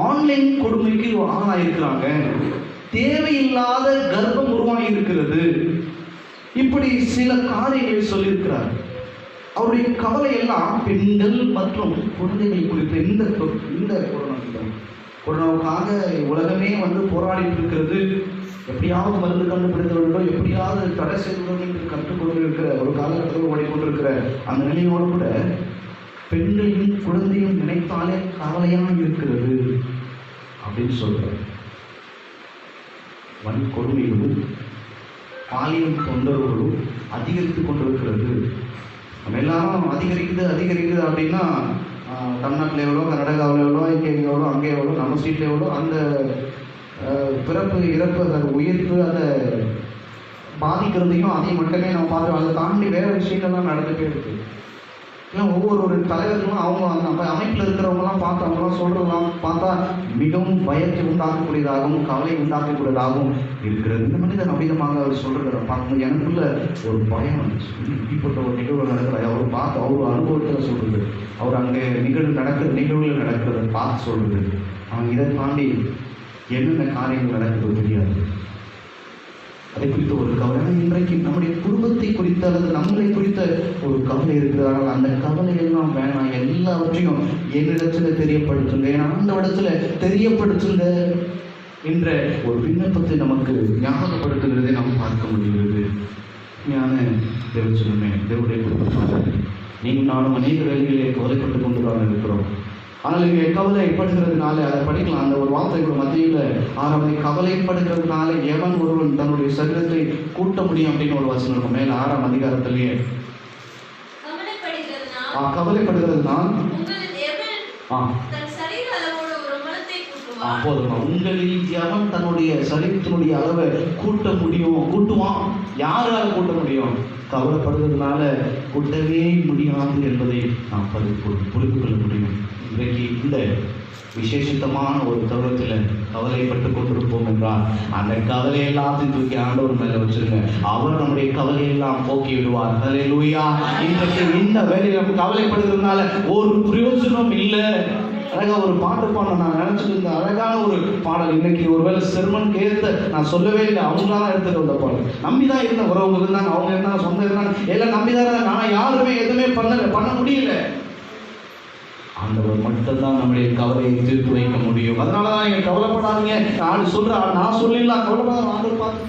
ஆன்லைன் கொடுமைக்கு ஆளாயிருக்கிறாங்க, தேவையில்லாத கர்ப்பம் உருவாகி இருக்கிறது, இப்படி சில காரியங்களை சொல்லியிருக்கிறார். அவருடைய கவலை எல்லாம் பெண்கள் மற்றும் குழந்தைகள் குறித்த இந்த கொரோனாவுக்காக உலகமே வந்து போராடிட்டு இருக்கிறது. எப்படியாவது மருந்து கண்டுபிடித்த வேண்டும், எப்படியாவது தடை செய்ய வேண்டும் என்று கற்றுக்கொண்டு இருக்கிற ஒரு காலகட்டத்தில் ஓடிக்கொண்டிருக்கிற அந்த நிலையோடு கூட பெண்களையும் குழந்தையும் நினைத்தாலே கவலையாக இருக்கிறது அப்படின்னு சொல்றார். வன்கொடுமைகளும் பாலியல் தொந்தரவுகளும் அதிகரித்து கொண்டிருக்கிறது. நம்ம எல்லாரும் அதிகரிக்குது அப்படின்னா தமிழ்நாட்டில் எவ்வளோ, கர்நாடகாவில் எவ்வளோ, இங்கே எவ்வளோ, அங்கே எவ்வளோ, நம்ம ஸ்ட்ரீட்டில் எவ்வளோ, அந்த பிறப்பு இறப்பு அந்த உயிர்ப்பு அதை பாதிக்கிறதையும் அதையும் மட்டுமே நம்ம பார்த்து அதை தாண்டி வேறு விஷயங்கள்லாம் நடந்துகிட்டே இருக்குது. ஏன்னா ஒவ்வொரு தலைவர்களும் அவங்க அந்த அமைப்பில் இருக்கிறவங்களாம் பார்த்து அவங்களாம் சொல்கிறதெல்லாம் பார்த்தா மிகவும் பயத்தை உண்டாக்கக்கூடியதாகவும் கவலை உண்டாக்கக்கூடியதாகவும் இருக்கிறது. இந்த மனிதன் அமிதமாக அவர் சொல்கிறத பார்க்கும்போது எனக்குள்ள ஒரு பயம் வந்துச்சு. இப்படிப்பட்ட ஒரு நிகழ்வு நடக்கிறது அவர் பார்த்து அவர் அனுபவத்தில் சொல்கிறது, அவர் அங்கே நிகழ்வுகள் நடக்கிறத பார்த்து சொல்கிறது. அவன் இதை தாண்டி என்னென்ன காரியங்கள் நடக்கிறது தெரியாது. அதை குறித்த ஒரு கவலை. இன்றைக்கு நம்முடைய குடும்பத்தை குறித்த அல்லது நம்மளை குறித்த ஒரு கவலை இருக்கிறதால் அந்த கவலையெல்லாம் வேணாம், எல்லாவற்றையும் என்னிடத்துல தெரியப்படுத்துங்க, அந்த இடத்துல தெரியப்படுத்துங்க என்ற ஒரு விண்ணப்பத்தை நமக்கு ஞாபகப்படுத்துகிறதை நாம் பார்க்க முடிகிறது. ஞான தேவச்சனமே, தேவனுடைய குடும்பமாக நீங்கள் நானும் அநேக வேலைகளை கவலைப்பட்டு கொண்டுதான் இருக்கிறோம். ஆனால் இங்கே கவலைப்படுகிறதுனால அதை படிக்கலாம். அந்த ஒரு வார்த்தைகளோட மத்தியில் 6 கவலைப்படுகிறதுனால எவன் ஒருவன் தன்னுடைய சரீரத்தை கூட்ட முடியும் அப்படின்னு ஒரு வசனம் இருக்கும். மேல 6ஆம் அதிகாரத்திலேயே கவலைப்படுகிறதுனால் போதுமா, உங்களில் எவன் தன்னுடைய சரீரத்தினுடைய அளவை கூட்டுவான்? யாரால் கூட்ட முடியும்? கவலைப்படுறதுனால கூட்டவே முடியாது என்பதை நாம் புரிந்து கொள்ள முடியும். இன்றைக்கு இந்த விசேஷித்தமான ஒரு தருணத்தில் கவலைப்பட்டு கொண்டிருப்போம் என்றால் அந்த கவலை எல்லாத்தையும் தூக்கி ஆண்டவர் மேலே வச்சிருங்க. அவர் நம்முடைய கவலையெல்லாம் போக்கி விடுவார். ஹல்லேலூயா. இன்றைக்கு இந்த வேலையில் நம்ம கவலைப்படுறதுனால ஒரு பிரயோஜனம் இல்லை. அழகா ஒரு பாட்டு பாட நான் நினைச்சிட்டு இருந்த அழகான ஒரு பாடல். இன்னைக்கு ஒருவேளை செர்மன் கேட்ட நான் சொல்லவே இல்லை, அவங்களாம் எடுத்துட்டு வந்த பாடல். நம்பிதான் இருந்த உறவுங்க இருந்தாங்க, அவங்க இருந்தாங்க, சொந்தம் இருந்தாங்க, எல்லாம் நம்பிதான். நான் யாருமே எதுவுமே பண்ண முடியல. ஆண்டவர் மட்டும்தான் நம்முடைய கவலையை தீர்த்து வைக்க முடியும். அதனாலதான் நீங்க கவலைப்படாதீங்க, நான் சொல்லிடலாம், கவலைப்படாத ஆண்டவர் பார்த்து.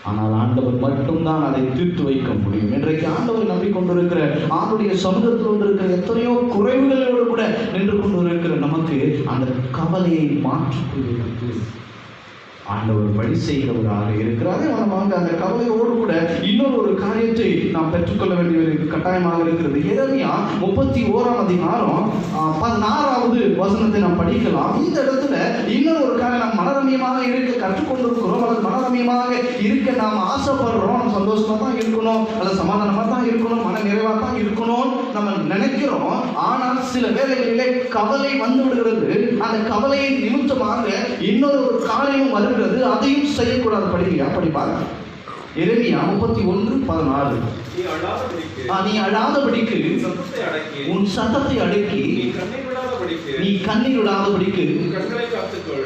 ஆனால் ஆண்டவர் மட்டும்தான் அதை தீர்த்து வைக்க முடியும். இன்றைக்கு ஆண்டவர் நம்பிக்கொண்டிருக்கிற ஆண்டுடைய சமூகத்தில் கொண்டிருக்கிற எத்தனையோ குறைவுகளோடு கூட நின்று கொண்டு இருக்கிற நமக்கு அந்த கவலையை மாற்றிக்கொள்வதற்கு ஆண்டவர் வழி செய்கிறவராக இருக்கிறார். நம்ம அந்த கவலையோடு கூட இன்னொரு காரியத்தை நாம் பெற்றுக்கொள்ள வேண்டிய கட்டாயமாக இருக்கிறது. எரேமியா 31ஆம் அதிகாரம் 16வது வசனத்தை நாம் படிக்கலாம். இந்த இடத்துல இன்னொரு காரியம், நாம் மனரமியமாக இருக்க கற்றுக்கொண்டிருக்கிறோம் அல்லது மனரமியமாக இருக்க நாம் ஆசைப்படுறோம். நம்ம சந்தோஷமா தான் இருக்கணும் அல்லது சமாதானமா தான் இருக்கணும், மன நிறைவா தான் இருக்கணும் நம்ம நினைக்கிறோம். ஆனால் சில வேளைகளிலே கவலை வந்து விடுகிறது. அந்த கவலையை நிமித்தமாக இன்னொரு காரியம் வருகிறது, அதையும் செய்யக்கூடாது. படிப்பாங்க எரேமியா 31:16. நீ அழாதபடிக்கு உன் சத்தத்தை அடக்கி நீ கண்ணீர் விடாதபடிக்கு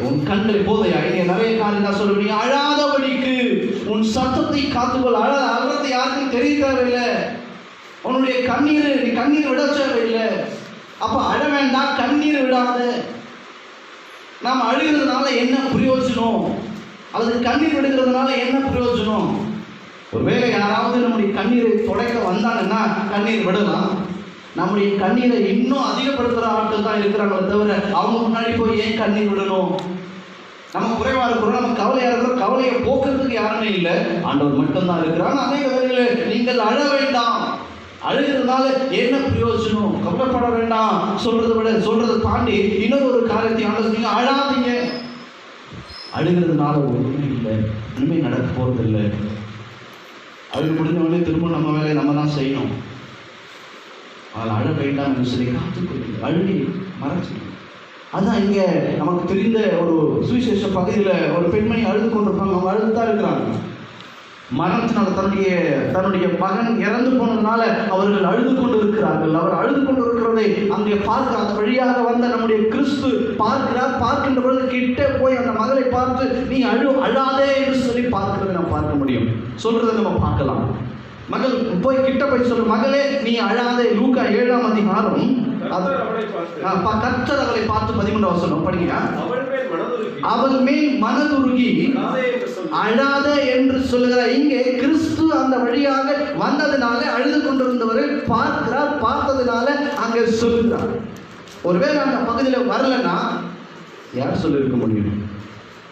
உன் கண்களை போதையா. இங்கே நிறைய காரியம் தான் சொல்லுவேன். நீ அழாதபடிக்கு உன் சத்தத்தை காத்துக்கொள். அழறது யாருக்கும் தெரிய தேவையில்லை. உன்னுடைய நீ கண்ணீர் விட தேவையில்லை. அப்ப அழ வேண்டாம், கண்ணீர் விடாத. நாம் அழுகிறதுனால என்ன பிரயோஜனம்? அல்லது கண்ணீர் விடுகிறதுனால என்ன பிரயோஜனம்? ஒருவேளை யாராவது நம்முடைய கண்ணீரை துடைக்க வந்தாங்கன்னா கண்ணீர் விடலாம். நம்முடைய கண்ணீரை இன்னும் அதிகப்படுத்துகிற ஆட்கள் தான் இருக்கிறாங்களே தவிர அவங்க முன்னாடி போய் ஏன் கண்ணீர் விடணும்? நம்ம குறைவா இருக்கிறோம், நம்ம கவலையா இருக்கிறோம், கவலையை போக்குறதுக்கு யாருமே இல்லை, ஆண்டவர் மட்டும்தான் இருக்கிறாங்க. அநேக வேளைகளில் நீங்கள் அழ வேண்டாம், அழுகிறதுனால என்ன பிரயோஜனம்? கவலைப்பட வேண்டாம் சொல்றதை தாண்டி இன்னொரு காரியத்தை ஆண்டவர் நீங்க அழாதீங்க. அழுகிறதுனால ஒன்றுமே இல்லை, ஒன்றுமே நடக்க போறது இல்லை. அழுகு முடிஞ்சவொடனே திரும்ப நம்ம வேலையை நம்ம தான் செய்யணும். அதில் அழ வேண்டாம் என்று சொல்லி காத்துக்கொள்ளுங்க, அழுகி மறைச்சிக்கணும். அதுதான் இங்கே நமக்கு தெரிந்த ஒரு சுவிசேஷ பகுதியில் ஒரு பெண்மணி அழுது கொண்டிருப்பாங்க. அவங்க அழுதுதான் இருக்கிறாங்க. மரணத்தினால் தன்னுடைய மகன் இறந்து போனதுனால அவர்கள் அழுது கொண்டு இருக்கிறார்கள். அவர் அழுது கொண்டு இருக்கிறதை அங்கே பார்க்க அந்த வழியாக வந்த நம்முடைய கிறிஸ்து பார்க்கிறார். பார்க்கின்ற பொழுது கிட்டே போய் அந்த மகளை பார்த்து நீ அழாதே என்று சொல்லி பார்க்கிறதை நாம் பார்க்க முடியும். சொல்றதை நம்ம பார்க்கலாம். மகள் போய் கிட்ட போய் சொல்ற, மகளே நீ அழாதே. லூக்கா 7ஆம் அதிகாரம் கர்த்தர் அவளை பார்த்து 13ஆம் வசனம் படிங்க. அவள் மேல் மனதுருகி அழாத என்று சொல்லுகிறார். இங்கே கிறிஸ்து அந்த வழியாக வந்ததுனால அழுது கொண்டிருந்தவரை பார்க்கிறார். பார்த்ததுனால அங்கே சொல்லுகிறார். ஒருவேளை அந்த பகுதியில் வரலன்னா யார் சொல்லியிருக்க முடியும்?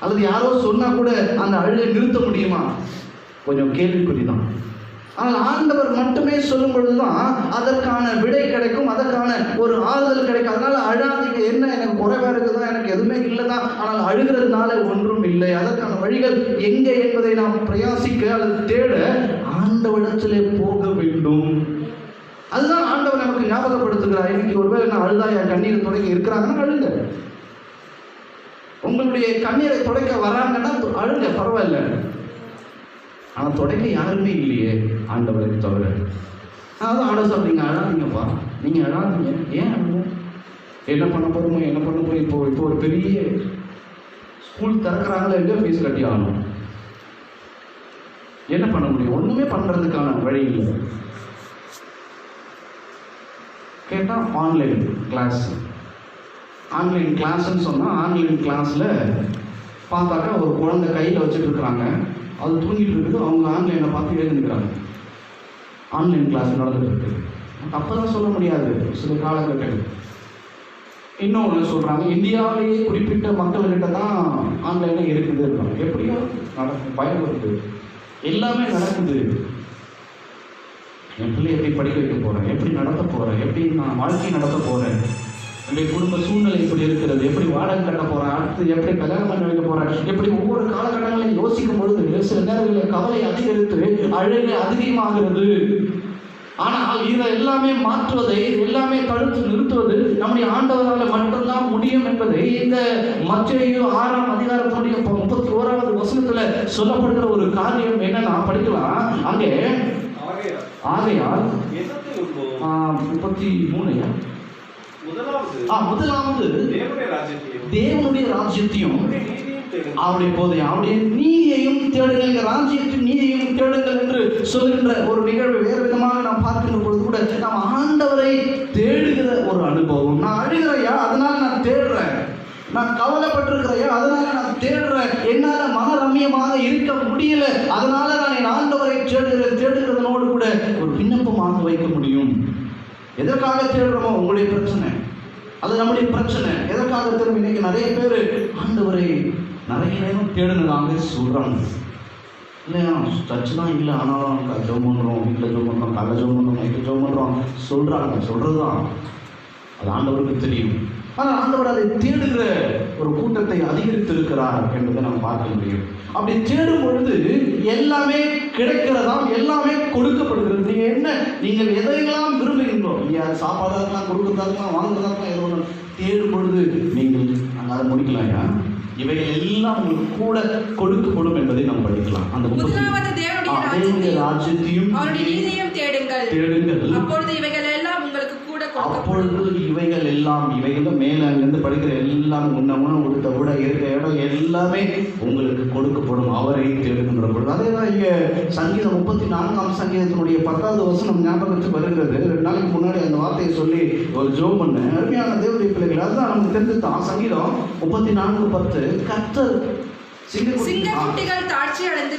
அல்லது யாரோ சொன்னா கூட அந்த அழுகை நிறுத்த முடியுமா? கொஞ்சம் கேள்விக்குறி தான். ஆனால் ஆண்டவர் மட்டுமே சொல்லும் பொழுதுதான் அதற்கான விடை கிடைக்கும், அதற்கான ஒரு ஆறுதல் கிடைக்கும். அதனால அழாதீங்க, என்ன எனக்கு குறைவா இருக்குதான், எனக்கு எதுவுமே இல்லைதான், ஆனால் அழுகிறதுனால ஒன்றும் இல்லை. அதற்கான வழிகள் எங்கே என்பதை நாம் பிரயாசிக்க அல்லது தேட ஆண்டவரிடத்திலே போக வேண்டும். அதுதான் ஆண்டவர் நமக்கு ஞாபகப்படுத்துகிறார். இன்னைக்கு ஒருவேளை நான் அழுதா என் கண்ணீரை துடைக்க இருக்கிறாங்கன்னா அழுங்க. உங்களுடைய கண்ணீரை துடைக்க வராங்கன்னா அழுங்க, பரவாயில்ல. ஆனால் துடைக்க யாருமே இல்லையே ஆண்டவரை தவிர. அதான் ஆண்டவர் சொல்றீங்க, அழாதீங்கப்பா, நீங்கள் அழாதீங்க. ஏன் அழுங்க? என்ன பண்ண போகிறோமோ, என்ன பண்ண போகிறோம்? இப்போ ஒரு பெரிய ஸ்கூல் திறக்கிறாங்களே, எங்கே ஃபீஸ் கட்டி ஆகணும். என்ன பண்ண முடியும்? ஒன்றுமே பண்ணுறதுக்கான வழி இல்லை. கேட்டால் ஆன்லைன் கிளாஸ். ஆன்லைன் கிளாஸ்ன்னு சொன்னால் ஆன்லைன் கிளாஸில் பார்த்தாக்கா ஒரு குழந்தை கையில் வச்சுட்டு இருக்கிறாங்க, அது தூங்கிட்டு இருக்குது, அவங்க ஆன்லைனில் பார்த்து எழுந்துக்கிறாங்க. ஆன்லைன் கிளாஸ் நடந்துட்டு இருக்கு. அப்போ தான் சொல்ல முடியாது சில காலகட்டங்கள். இன்னொன்று சொல்கிறாங்க, இந்தியாவிலேயே குறிப்பிட்ட மக்கள்கிட்ட தான் ஆன்லைனில் இருக்குது. எப்படியோ நடக்கும், பயம் வருது, எல்லாமே நடக்குது. என் பிள்ளை எப்படி படிக்க வைக்க போகிறேன், எப்படி நடத்த போகிறேன், எப்படி நான் வாழ்க்கை நடத்த போகிறேன், என்னுடைய குடும்ப சூழ்நிலை எப்படி இருக்கிறது, எப்படி வாடகை கட்ட போகிறேன், அடுத்து எப்படி கல்யாணம் பண்ணி வைக்க போகிறேன், எப்படி ஒவ்வொரு காலகட்டங்களையும் யோசிக்கும் பொழுது சில நேரங்களில் கவலை அதிகரித்து அழுகை அதிகமாகிறது. ஆனால் இதை எல்லாமே மாற்றுவதை, எல்லாமே தடுத்து நிறுத்துவது நம்முடைய ஆண்டவரால் மட்டும்தான் முடியும் என்பதை இந்த மத்தேயு 6ஆம் அதிகாரத்துடைய 31வது வசனத்துல சொல்லப்படுகிற ஒரு காரியம் என்னன்னா படிக்கலாம். அங்கே ஆகையால் 33 முதலாவது தேவனுடைய ராஜ்யத்தையும் அவருடைய போதையும் அவருடைய நீதியையும் தேடுங்கள், ராஜ்யத்தின் நீதியையும் தேடுங்கள் என்று சொல்கின்ற ஒரு நிகழ்வு வேறு விதமாக நாம் பார்க்கின்ற பொழுது கூட நாம் ஆண்டவரை தேடுகிற ஒரு அனுபவம். நான் அழுகிறையா, அதனால நான் தேடுறேன். நான் கவலைப்பட்டிருக்கிறையா, அதனால நான் தேடுறேன். என்னால மன ரம்மியமாக இருக்க முடியல, அதனால நான் என் ஆண்டவரை தேடுகிறதனோடு கூட ஒரு விண்ணப்பமாக வைக்க முடியும். எதற்காக தேடுறோமோ உங்களுடைய பிரச்சனை, அது நம்முடைய பிரச்சனை. எதற்காக தேடும்? இன்னைக்கு நிறைய பேர் ஆண்டவரை நிறைய நேரம் தேடுனதாங்க சொல்றாங்க இல்லையா? சர்ச்சு தான் இல்லை, ஆனாலும் ஜெபம் பண்ணுறோம், வீட்டில் ஜெபம் பண்ணுறோம், காலைல ஜெபம் பண்ணுறோம், நைட்டு ஜெபம் பண்ணுறோம் சொல்றது தான், அது ஆண்டவருக்கு தெரியும். ஆனால் ஆண்டவர் அதை தேடுகிற ஒரு கூட்டத்தை அதிகரித்திருக்கிறார் என்பதை நாம் பார்க்க முடியும். அப்படி தேடும் பொழுது எல்லாமே கிடைக்கிறதாம், எல்லாமே கொடுக்கப்படுகிறது. நீங்கள் எதையெல்லாம் விரும்புகின்றோம், சாப்பாடாக இருக்கலாம், கொடுக்கறதா இருக்கலாம், வாங்குறதா இருக்கலாம், ஏதோ ஒன்று தேடும் பொழுது நீங்கள் அங்கே அதை முடிக்கலாம்யா, இவைகள் எல்லாம் உங்களுக்கு கூட கொடுக்கப்படும் என்பதை நாம் படிக்கலாம். அந்த தேவனுடைய ராஜ்யத்தையும் தேடுங்கள், அப்பொழுது இவைகள் எல்லாம் உங்களுக்கு கூட, அப்பொழுது இவைகள் எல்லாம், இவைகள் மேல அங்கிருந்து படிக்கிற எல்லாம், உண்ணமும் உடுத்த கூட இருக்கிற இடம் எல்லாமே உங்களுக்கு கொடுக்கப்படும் அவரை தேடுகின்ற பொழுது. அதே தான் இங்க சங்கீதம் 34ஆம் சங்கீதத்தினுடைய 10வது வசனம் ஞாபகத்துக்கு வருகிறது. 2 நாளைக்கு முன்னாடி அந்த வார்த்தையை சொல்லி ஒரு ஜெபம் பண்ண அருமையான தேவனுடைய பிள்ளைகள். அதுதான் நமக்கு தெரிஞ்சுதான். சங்கீதம் 34:10 கர்த்தர் சிங்கக்குட்டிகள் தாழ்ச்சி அடைந்து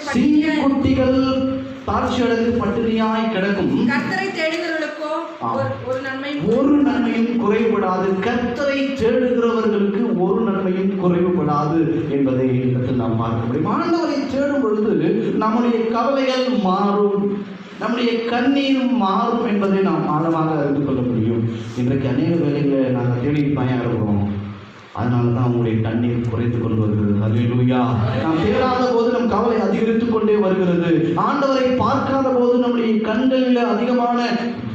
பட்டினியாய் கிடக்கும், கர்த்தரை தேடுகிறவர்களுக்கோ ஒரு நன்மையும் குறைவுபடாது. கர்த்தரை தேடுகிறவர்களுக்கு ஒரு நன்மையும் குறைவுபடாது என்பதை நாம் பார்க்க முடியும். ஆண்டவரை தேடும் பொழுது நம்முடைய கவலைகள் மாறும், நம்முடைய கண்ணீரும் மாறும் என்பதை நாம் ஆழமாக அறிந்து கொள்ள முடியும். இன்றைக்கு அநேக வேலைகளை நாங்கள் தேடி பயன் இருக்கிறோம், அதனால தான் உங்களுடைய கண்ணீர் குறைத்து கொண்டு வருகிறது. அல்லேலூயா. நாம் தேடாத போது நம் கவலை அதிகரித்துக் கொண்டே வருகிறது. ஆண்டவரை பார்க்காத போது நம்முடைய கண்களில் அதிகமான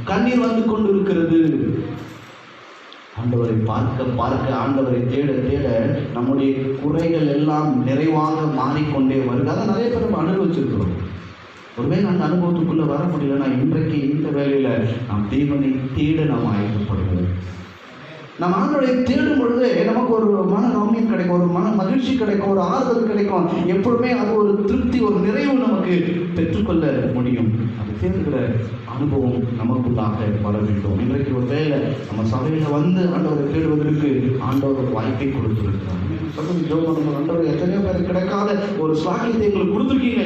கண்ணீர் வந்து கொண்டு இருக்கிறது. ஆண்டவரை பார்க்க ஆண்டவரை தேட தேட நம்முடைய குறைகள் எல்லாம் நிறைவாக மாறிக்கொண்டே வருது. அதை நிறைய பேர் நம்ம அனுபவிச்சிருக்கிறோம். ஒருவேளை அந்த அனுபவத்துக்குள்ள வர முடியலன்னா இன்றைக்கு இந்த வேலையில நாம் தேவனை தேட நாம் ஆயத்தப்படுகிறோம். நம்ம ஆண்டவரை தேடும் பொழுது நமக்கு ஒரு மன ரம்மியம் கிடைக்கும், ஒரு மன மகிழ்ச்சி கிடைக்கும், ஒரு ஆறுதல் கிடைக்கும். எப்பொழுதுமே அது ஒரு திருப்தி, ஒரு நிறைவு நமக்கு பெற்றுக்கொள்ள முடியும். அது தேடுகிற அனுபவம் நமக்குள்ளாக வர வேண்டும். இன்றைக்கு ஒரு வேளை நம்ம சபையில வந்து ஆண்டவரை தேடுவதற்கு ஆண்டவர் ஒரு வாய்ப்பை கொடுத்திருக்கிறார். சொல்லுங்க ஜோம், ஆண்டவர் எத்தனையோ பேர் கிடைக்காத ஒரு ஸ்லாகியத்தை எங்களுக்கு கொடுத்துருக்கீங்க.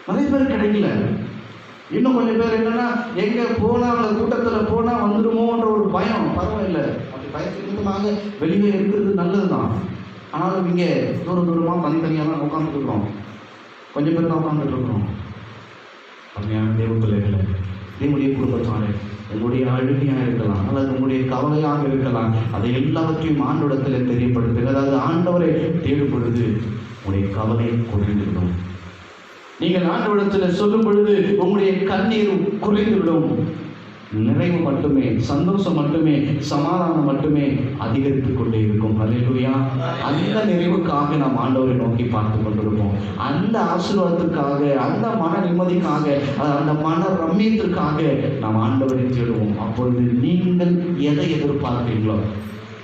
நிறைய பேர் கிடைக்கல. இன்னும் கொஞ்சம் பேர் என்னன்னா எங்க போனா கூட்டத்தில் போனா வந்துடுமோன்ற ஒரு பயம். பரவாயில்லை, அப்படி பயத்திற்காக வெளியே இருக்கிறது நல்லதுதான். ஆனாலும் இங்கே தூரமாக தனித்தனியாக தான் உட்காந்துருக்கிறோம். கொஞ்சம் பேர் தான் உட்கார்ந்துட்டு இருக்கிறோம். அப்படியான தேவ பிள்ளைகளை, தேவனுடைய குடும்பத்தாரே, உங்களுடைய அழுகையாக இருக்கலாம் அல்லது உங்களுடைய கவலையாக இருக்கலாம், அதை எல்லாவற்றையும் ஆண்டவரிடத்தில் தெரியப்படுத்துங்க. அதாவது ஆண்டவரை தேடும் பொழுது உங்களுடைய கவலை குறைந்துவிடும். நீங்கள் ஆண்டவரிடத்தில் சொல்லும் பொழுது உங்களுடைய கண்ணீர் குறைந்துவிடும். நிறைவு மட்டுமே, சந்தோஷம் மட்டுமே, சமாதானம் மட்டுமே அதிகரித்துக் கொண்டே இருக்கும். அல்லேலூயா. அந்த நிறைவுக்காக நாம் ஆண்டவரை நோக்கி பார்த்து கொண்டிருப்போம். அந்த ஆசீர்வாதத்திற்காக, அந்த மன நிம்மதிக்காக, அந்த மன ரம்மியத்திற்காக நாம் ஆண்டவரை தேடுவோம். அப்பொழுது நீங்கள் எதை எதிர்பார்க்கிறீங்களோ,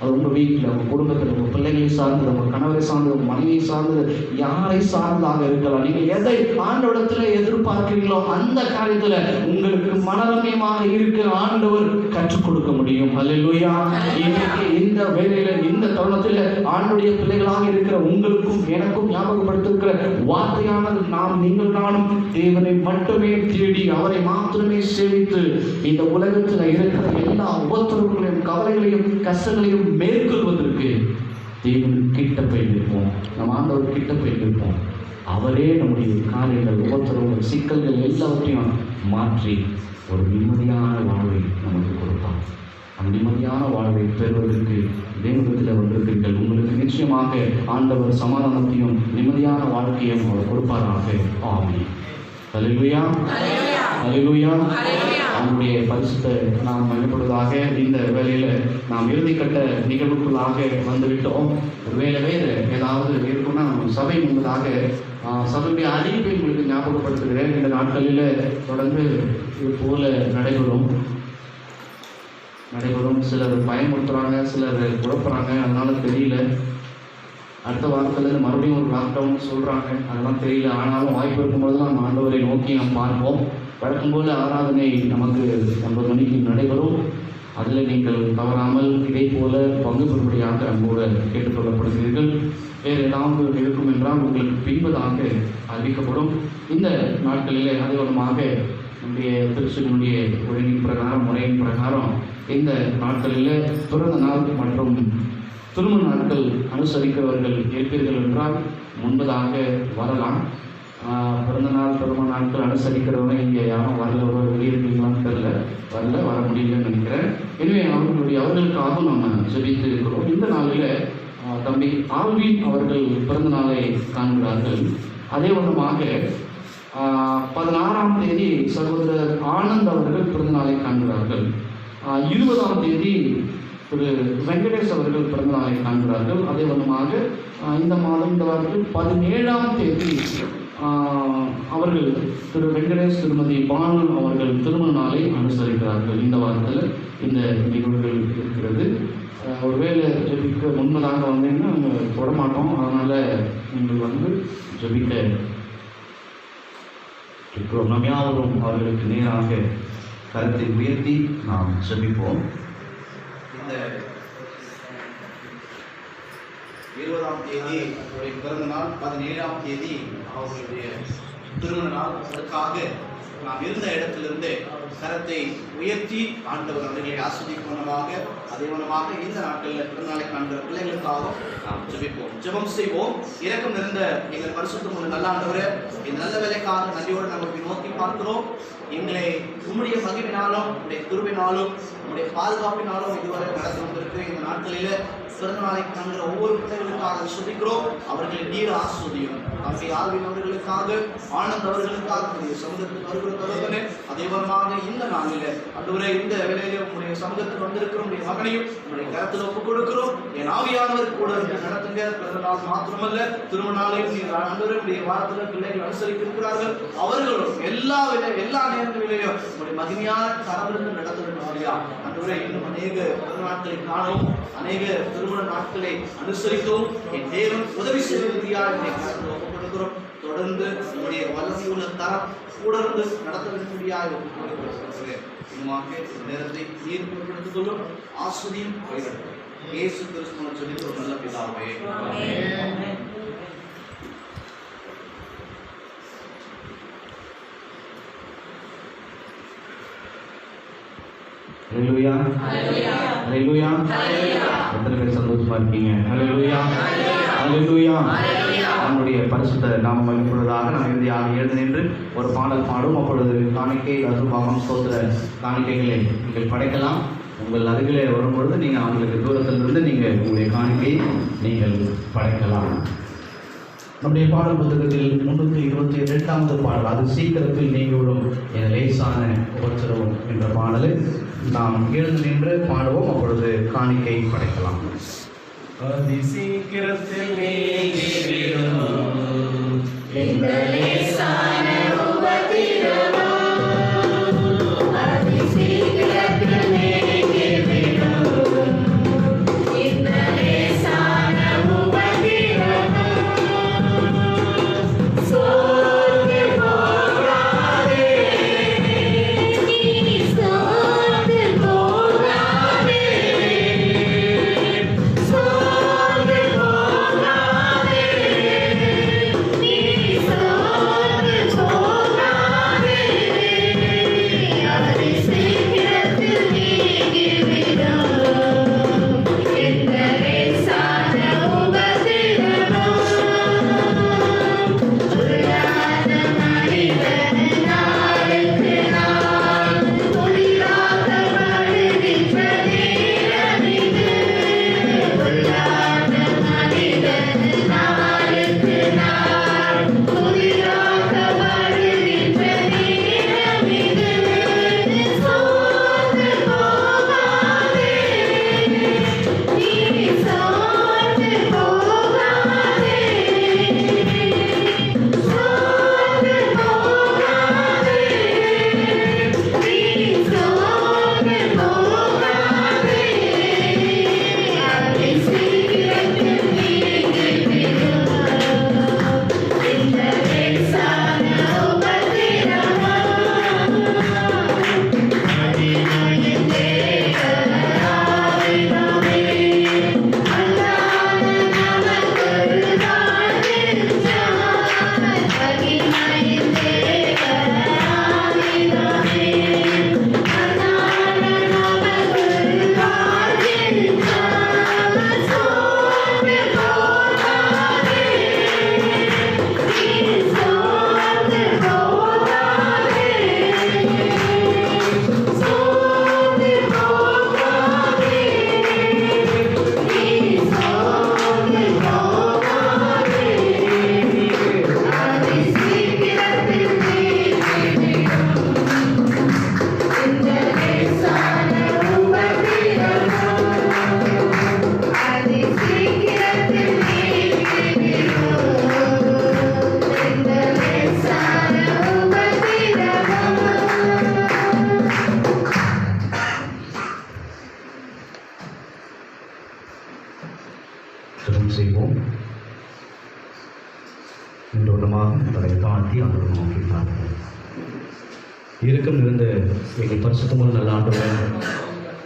அது உங்கள் வீட்டில், உங்கள் குடும்பத்தில், உங்கள் பிள்ளைகளை சார்ந்தது, உங்கள் கணவரை சார்ந்தது, உங்கள் மனைவியை சார்ந்தது, யாரை சார்ந்ததாக இருக்கலாம், நீங்கள் எதை ஆண்டவரிடத்தில் எதிர்பார்க்கிறீங்களோ அந்த காரியத்தில் உங்களுக்கு மனரம்யமாக இருக்கிற ஆண்டவர் கற்றுக் கொடுக்க முடியும். அல்லேலூயா. இன்னைக்கு இந்த வேளையில, இந்த தருணத்தில் ஆண்டுடைய பிள்ளைகளாக இருக்கிற உங்களுக்கும் எனக்கும் ஞாபகப்படுத்திருக்கிற வார்த்தையானது, நீங்கள் நானும் தேவனை மட்டுமே தேடி அவரை மாத்திரமே சேவித்து இந்த உலகத்தில் இருக்கிற எல்லா உபத்திரவங்களையும், கவலைகளையும், கஷ்டங்களையும் மேற்கொள்வதற்கு தேவன் கிட்ட போய் நிற்போம். நம்ம ஆண்டவர் கிட்ட போய் நிற்போம். அவரே நம்முடைய காரியங்கள், உபத்திரவங்கள், சிக்கல்கள் எல்லாவற்றையும் மாற்றி ஒரு நிம்மதியான வாழ்வை நமக்கு கொடுப்பார். அந்த நிம்மதியான வாழ்வை பெறுவதற்கு தேவனிடத்தில் வந்திருக்கிறீர்கள். உங்களுக்கு நிச்சயமாக ஆண்டவர் சமாதானத்தையும் நிம்மதியான வாழ்க்கையும் அவர் கொடுப்பாராக. ஆமென். அல்லேலூயா. அல்லேலூயா. அவனுடைய பரிசுத்த நாம் மகிழ்ப்படுவதாக. இந்த வேளையில நாம் இறுதிக்கட்ட நிகழ்வுக்குள்ளாக வந்துவிட்டோம். ஒருவேளை வேறு ஏதாவது இருக்குன்னா சபை முன்பதாக சபையுடைய அறிவிப்பை உங்களுக்கு ஞாபகப்படுத்துகிறேன். இந்த நாட்களில் தொடர்ந்து இது போல நடைபெறும். சிலர் பயமுறுத்துறாங்க, சிலர் குழப்புறாங்க, அதனால தெரியல. அடுத்த வாரத்தில் மறுபடியும் ஒரு லாக்டவுன் சொல்கிறாங்க, அதெல்லாம் தெரியல. ஆனாலும் வாய்ப்பு இருக்கும்போதெல்லாம் நம்ம ஆண்டவரை நோக்கி நாம் பார்ப்போம். வழக்கம்போது ஆராதனை நமக்கு 9 மணிக்கு நடைபெறும். அதில் நீங்கள் தவறாமல் இதே போல பங்கு பெறும்படியாக அன்போடு கேட்டுக்கொள்ளப்படுகிறீர்கள். வேறு ஏதாவது இருக்கும் என்றால் உங்களுக்கு பின்பதாக அறிவிக்கப்படும். இந்த நாட்களிலே அதிகமாக நம்முடைய திருச்செங்கோடைய ஒழுங்கின் பிரகாரம், முறையின் பிரகாரம் இந்த நாட்களில் பிறந்த நாள் மற்றும் திருமண நாட்கள் அனுசரிக்கிறவர்கள் இருப்பீர்கள் என்றால் முன்பதாக வரலாம். பிறந்த நாள், திருமண நாட்கள் அனுசரிக்கிறவங்க இங்கே யாரும் வரல, வெளியிருக்கீங்களான்னு தெரியல, வர முடியலன்னு நினைக்கிறேன். எனவே அவர்களுக்காகவும் நம்ம ஜெபித்து இருக்கிறோம். இந்த நாளில் தம்பி ஆல்வின் அவர்கள் பிறந்த நாளை காண்கிறார்கள். அதே ஒன்றுமாக 16ஆம் தேதி சகோதரர் ஆனந்த் அவர்கள் பிறந்த நாளை காண்கிறார்கள். 20ஆம் தேதி திரு வெங்கடேஷ் அவர்கள் பிறந்த நாளை காண்கிறார்கள். அதே ஒன்றுமாக இந்த மாதம், இந்த வாரத்தில் 17ஆம் தேதி அவர்கள் திரு வெங்கடேஷ், திருமதி பானு அவர்கள் திருமண நாளை அனுசரிக்கிறார்கள். இந்த வாரத்தில் இந்த நிகழ்வுகள் இருக்கிறது. ஒருவேளை ஜெபிக்க முன்பதாக வந்தீங்கன்னா நாங்கள் தொட மாட்டோம். அதனால் நீங்கள் வந்து ஜெபிக்க இருக்கிறோம். நாம் யாவரும் அவர்களுக்கு நேராக கருத்தை உயர்த்தி நாம் ஜெபிப்போம். இந்த 20ஆம் தேதி அவருடைய பிறந்த நாள், 17ஆம் தேதி அவர்களுடைய திருமண நாள். அதற்காக நாம் இருந்த இடத்திலிருந்து கரத்தை உயர்த்தி ஆண்டவர் அவர்களை ஆஸ்வதிப்பவனமாக, அதேவனமாக இந்த நாட்களில் பிறந்தநாளை காண்கிற பிள்ளைகளுக்காக நாம் ஜெபிப்போம். ஜெபம் செய்வோம். இரக்கம் நிறைந்த எங்கள் பரிசுத்தமுள்ள நல்ல ஆண்டவரே, இந்த நல்ல வேலைக்காக நன்றியோடு நமக்கு நோக்கி பார்க்கிறோம். எங்களை உம்முடைய மகிமையினாலும், உங்களுடைய கிருபையினாலும், உங்களுடைய பாதுகாப்பினாலும் இதுவரை நடந்து வந்திருக்கு. இந்த நாட்களில் பிறந்த நாளை காண்கிற ஒவ்வொரு பிள்ளைகளுக்காக சுதிக்கிறோம். அவர்களை நீர் ஆஸ்வதியும். தம்பி ஆல்வின் அவர்களுக்காக, ஆனந்த் அவர்களுக்காக சமூகத்துக்கு வருகிற தருவனே, அதேவரமாக இந்த நாளில் அன்றுவரை இந்த வேலையில உங்களுடைய சமூகத்துக்கு வந்திருக்கிற உங்களுடைய மகனையும் உங்களுடைய கருத்தில் ஒப்புக் கொடுக்கிறோம். என் ஆவியானவர் கூட நடத்துங்க. பிறந்த நாள் மாத்திரமல்ல, திருமண நாளையும் நீங்கள் அன்றுவருடைய வாரத்தில் பிள்ளைகள் அனுசரித்திருக்கிறார்கள். அவர்களும் எல்லா நேரங்களிலேயும் உங்களுடைய மகிமையான கரவிலிருந்து நடத்துகிற அன்றுவரை இன்னும் அநேக பிறந்த நாட்களை காணவும், அநேக திருமண நாட்களை அனுசரிக்கவும் என் தேவன் உதவி செய்வதற்காக ஒப்புக்கொடுக்கிறோம். தொடர்ந்து நம்முடைய வல்லமையுள்ள தரம் கூடர்ந்து நடத்தக்கூடிய ஒப்புக்கொடுக்கிறேன். இன்னுமாக நேரத்தை நீர் பொருட்படுத்திக் கொள்ளும் ஆஸ்வதியும் போய்விடும். இயேசு கிறிஸ்துவின் சொல்லி ஒரு நல்ல பிதாவே. ஹல்லேலூயா. ஹல்லேலூயா. எத்தனை பேர் சந்தோஷமா இருக்கீங்க? ஹல்லேலூயா. ஹல்லேலூயா. நம்முடைய பரிசுத்த நாம மகிழ்வுள்ளதாக நாம் இறுதியாக எழுந்து நின்று ஒரு பாடல் பாடும். அப்பொழுது காணிக்கை அசுபாகம் ஸ்தோத்திர காணிக்கைகளை நீங்கள் படைக்கலாம். உங்கள் அருகிலே வரும்பொழுது நீங்கள் அவங்களுக்கு தூரத்திலிருந்து நீங்கள் உங்களுடைய காணிக்கை நீங்கள் படைக்கலாம். நம்முடைய பாடல் புத்தகத்தில் 322வது பாடல், அது சீக்கிரத்தில் நீங்கிவிடும் என லேசான உபத்திரவம் என்ற பாடலை நாம் எழுந்து நின்று பாடுவோம். அப்பொழுது காணிக்கை படைக்கலாம். அதிசீக்கிரத்தில் நீங்கிவிடும் இந்த லேசான உபத்திரவம், அதிசீக்கிரத்தில் நீங்கிவிடும் இந்த லேசான உபத்திரவம். சோர்ந்து போகாதே, நீ சோர்ந்து போகாதே, சோர்ந்து போகாதே, நீ சோர்ந்து போகாதே. அதிசீக்கிரத்தில் நீங்கிவிடும் இந்த லேசான உபத்திரவம். புரியாத மனிதன் நாளுக்கு நாள் புதிதாக்கப்படுகின்ற நேரம் இது. புரியாத மனிதன் நாளுக்கு நாள் புதிதாக்கப்படுகின்ற நேரம் இது. சோர்ந்து போகாதே, நீ சோர்ந்து போகாதே, சோர்ந்து போகாதே, நீ சோர்ந்து போகாதே. அதிசீக்கிரத்தில் நீங்கிவிடும் இந்த லேசான உபத்திரவம். மகிமையின் தேவனாவினமே, அல்லாத நமக்கொரு வாழ்கின்றார். மகிமையின் தேவனாவினமே, அல்லாத நமக்கொரு வாழ்கின்றார். சோர்ந்து போகாதே, நீ சோர்ந்து போகாதே, சோர்ந்து போகாதே, நீ சோர்ந்து போகாதே. அதிசீக்கிரத்தில் நீங்கிவிடும் இந்த லேசான உபத்திரவம். அதிசீக்கிரத்தில் நீங்கிவிடும் இந்த லேசான உபத்திரவம். ஜெபம் செய்வோம். இன்றோட்டமாக தலை தாழ்த்தி ஆண்டவரை நோக்கி பார்ப்போம். இருக்கும் நிறைந்த எங்கள் பரிசுத்தமுள்ள நல்ல ஆண்டவரே,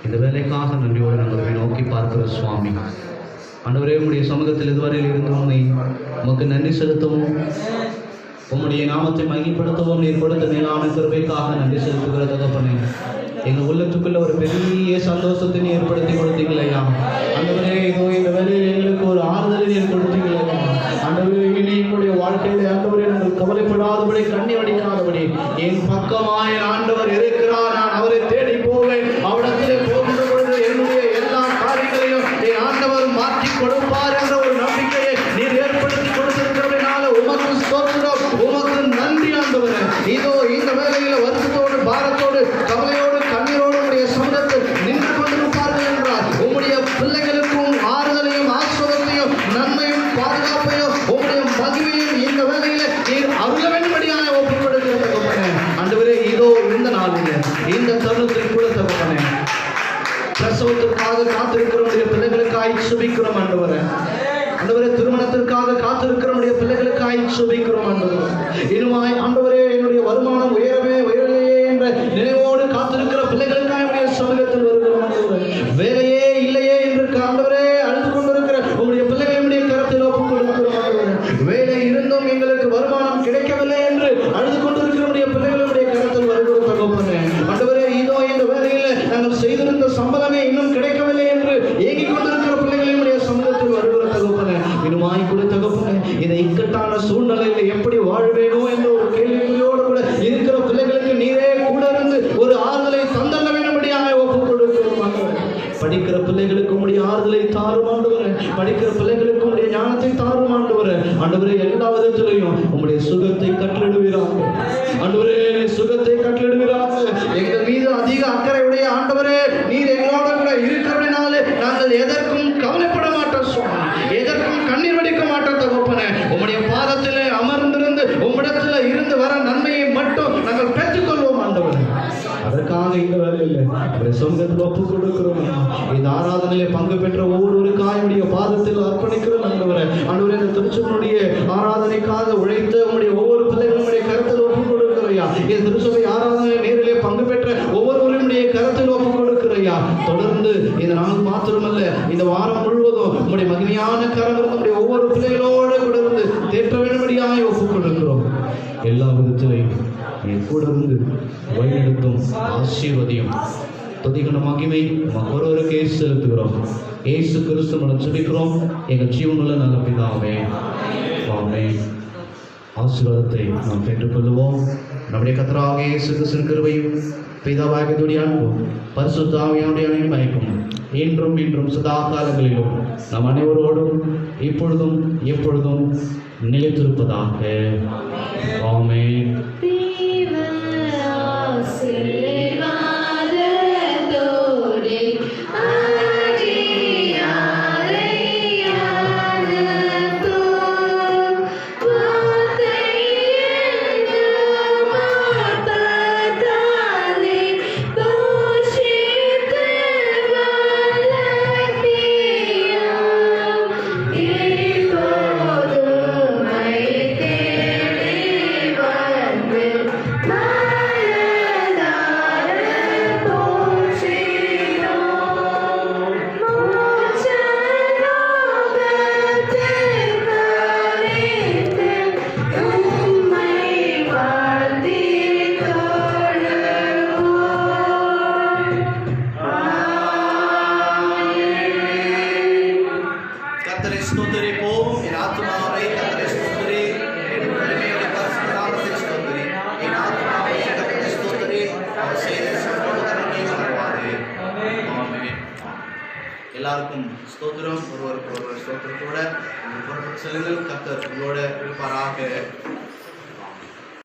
இந்த வேலைக்காக நன்றியோடு நாங்கள் நோக்கி பார்க்கிற சுவாமி ஆண்டவரே, உம்முடைய சமூகத்தில் இதுவரையில் இருந்தோம் உமக்கு நன்றி செலுத்தவும், உம்முடைய நாமத்தை மகிமைப்படுத்தவும் நீர் கொடுத்த மேலான கிருபைக்காக நன்றி செலுத்துகிற தகப்பனே. எங்கள் உள்ளத்துக்குள்ள ஒரு பெரிய சந்தோஷத்தை நீ ஏற்படுத்தி கொடுத்தீங்களையா ஆண்டவரே. இதோ இந்த வேலையில் எங்களுக்கு ஒரு ஆறுதலை நீர் கொடுத்தீங்களையா ஆண்டவரே. இனி எங்களுடைய வாழ்க்கையில ஆண்டவரே நாங்கள் கவலைப்படாதபடி, கண்ணி வடிக்காதபடி என் பக்கமாய் ஆண்டவர் இருக்கிறார், நான் அவரை தேடி போவேன். அவரிடத்திலே போகின்ற பொழுது என்னுடைய எல்லா காரியங்களையும் என் ஆண்டவர் மாற்றி கொடுப்பார் என்ற ஒரு நம்பிக்கையை நீர் ஏற்படுத்தி கொடுத்திருக்கிறதுனால உமக்கு ஸ்தோத்திரம், உமக்கு நன்றி ஆண்டவரே. இதோ இந்த வேலையில வருத்தத்தோடு, பாரத்தோடு, கவலையோடு, கண்ணீரோடு உடைய சமூகத்தில் நின்று கொண்டிருப்பார்கள் என்றார். உம்முடைய பிள்ளைகளுக்கும் ஆறுதலையும், ஆஸ்வதத்தையும், நன்மையும், பாதுகாப்பையும், உம்முடைய மகிமையும் இந்த வேலையில நீர் அருள வேண்டும்படியாக ஒப்புக் கொடுக்கிற தகப்பனே. ஆண்டவரே, இதோ இந்த நாளில் இந்த தருணத்தில் கூட தகப்பனே, பிரசவத்திற்காக காத்திருக்கிறவருடைய பிள்ளைகளுக்காய் சுபிக்கிறோம் ஆண்டவரே. ஆண்டவரே, திருமணத்திற்காக காத்திருக்கிறவருடைய பிள்ளைகளுக்காய் சுபிக்கிறோம் ஆண்டவரே. இனிமாய் ஆண்டவரே, என்னுடைய வருமானம் உயரவே உயரலையே என்ற நினைவோடு காத்திருக்கிற பிள்ளைகளுக்காய் உடைய சமூகத்தில் வருகிறோம் ஆண்டவரே. வேலையே இல்லையே என்று ஆண்டவரே அழுது கொண்டிருக்கிற உங்களுடைய பிள்ளைகளுடைய கரத்தில் ஒப்புக் கொடுக்கிறோம் ஆண்டவரே. வேலை இருந்தும் எங்களுக்கு வருமானம் கிடைக்கவில்லை என்று அழுது கொண்டிருக்கிறவருடைய பிள்ளைகளுடைய கரத்தில் வருகிறோம் தகப்பனே. ஆண்டவரே, இதோ இந்த வேலையில நாங்கள் செய்திருந்த சம்பளமே இன்னும் கிடைக்கவில்லை என்று ஏங்கிக் கொண்டிருக்கிற பிள்ளைகளுடைய சமூகத்தில் வருகிற தகப்பனே. இனுமாய் கூட தகப்பனே, இதை இக்கட்டான வாழ்வேனோ என்ற ஒரு கேள்விக்குறியோடு கூட இருக்கிற பிள்ளைகளுக்கு நீரே கூட இருந்து ஒரு ஆறுதலை தந்தள்ள வேண்டும்படியாக ஒப்புக் கொடுக்கிறோம் ஆண்டவரே. படிக்கிற பிள்ளைகளுக்கு உடைய ஆறுதலை தாரும் ஆண்டவரே. படிக்கிற பிள்ளைகளுக்கு உடைய ஞானத்தை தாரும் ஆண்டவரே. ஆண்டவரே, எல்லா விதத்திலையும் உங்களுடைய சுகத்தை கட்டளிடுவீராக ஆண்டவரே. சுகத்தை கட்டளிடுவீராக. எங்கள் மீது அதிக அக்கறையுடைய ஆண்டவரே, நீர் எங்களோட கூட இருக்கிறதுனாலே நாங்கள் எதற்கும் கவலைப்பட மாட்டோம் சுவாமி, எதற்கும் கண்ணீர் வடிக்க மாட்டோம் தகப்பனே. உம்முடைய பாதத்திலே அமர்ந்திருந்து உம்மிடத்துல இருந்து வர நன்மையை மட்டும் நாங்கள் பெற்றுக்கொள்வோம் ஆண்டவரே. அதற்காக இந்த வேலையில் சொந்தத்தில் ஒப்புக் கொடுக்கிறோம். இந்த ஆராதனையிலே பங்கு பெற்ற ஒவ்வொரு காயுடைய பாதத்தில் அர்ப்பணிக்கிறோம் ஆண்டவரே. ஆண்டவரே, இந்த திருச்சபையுடைய ஆராதனைக்காக உழைத்த உங்களுடைய ஒவ்வொரு பிள்ளைகளுடைய கருத்தில் ஒப்புக் கொடுக்கிறையா. இந்த திருச்சபை ஆராதனை நேரிலே பங்கு பெற்ற ஒவ்வொருவருடைய கருத்தில் ஒப்புக் கொடுக்கிறையா. தொடர்ந்து இந்த நாள் மாத்திரமல்ல, இந்த வாரம் முழுவதும் உங்களுடைய மகிமையான கரம் நம்முடைய ஒவ்வொரு பிள்ளைகளோடு கூட இருந்து தேற்ற வேண்டும்படியாக ஒப்புக் கொடுக்கிறோம். எல்லா விதத்திலையும் என் கூட இருந்து வழிநடத்தும் ஆசீர்வதியும் துதிகன மகிமை ஒருவருக்கே செலுத்துகிறோம். இயேசு கிறிஸ்து மூலம் ஜெபிக்கிறோம் எங்கள் ஜீவனுள்ள நல்ல பிதாவே, ஆமென். ஆசீர்வாதத்தை நாம் பெற்றுக்கொள்வோம். நம்முடைய கர்த்தராகிய இயேசு கிறிஸ்துவின் கிருபையும் பிதாவாகிய அன்பும் பரிசுத்த ஆவியானுடைய மயக்கும் இன்றும் இன்றும் சதா காலங்களிலும் நம் அனைவரோடும் இப்பொழுதும் எப்பொழுதும் நிலைத்திருப்பதாக. ஆமென். எல்லாருக்கும் ஸ்தோத்திரம். ஒருவருக்கு ஒருவர் ஸ்தோத்திரத்தோட செல்லுங்கள். கர்த்தர் உங்களோட இருப்பாராக.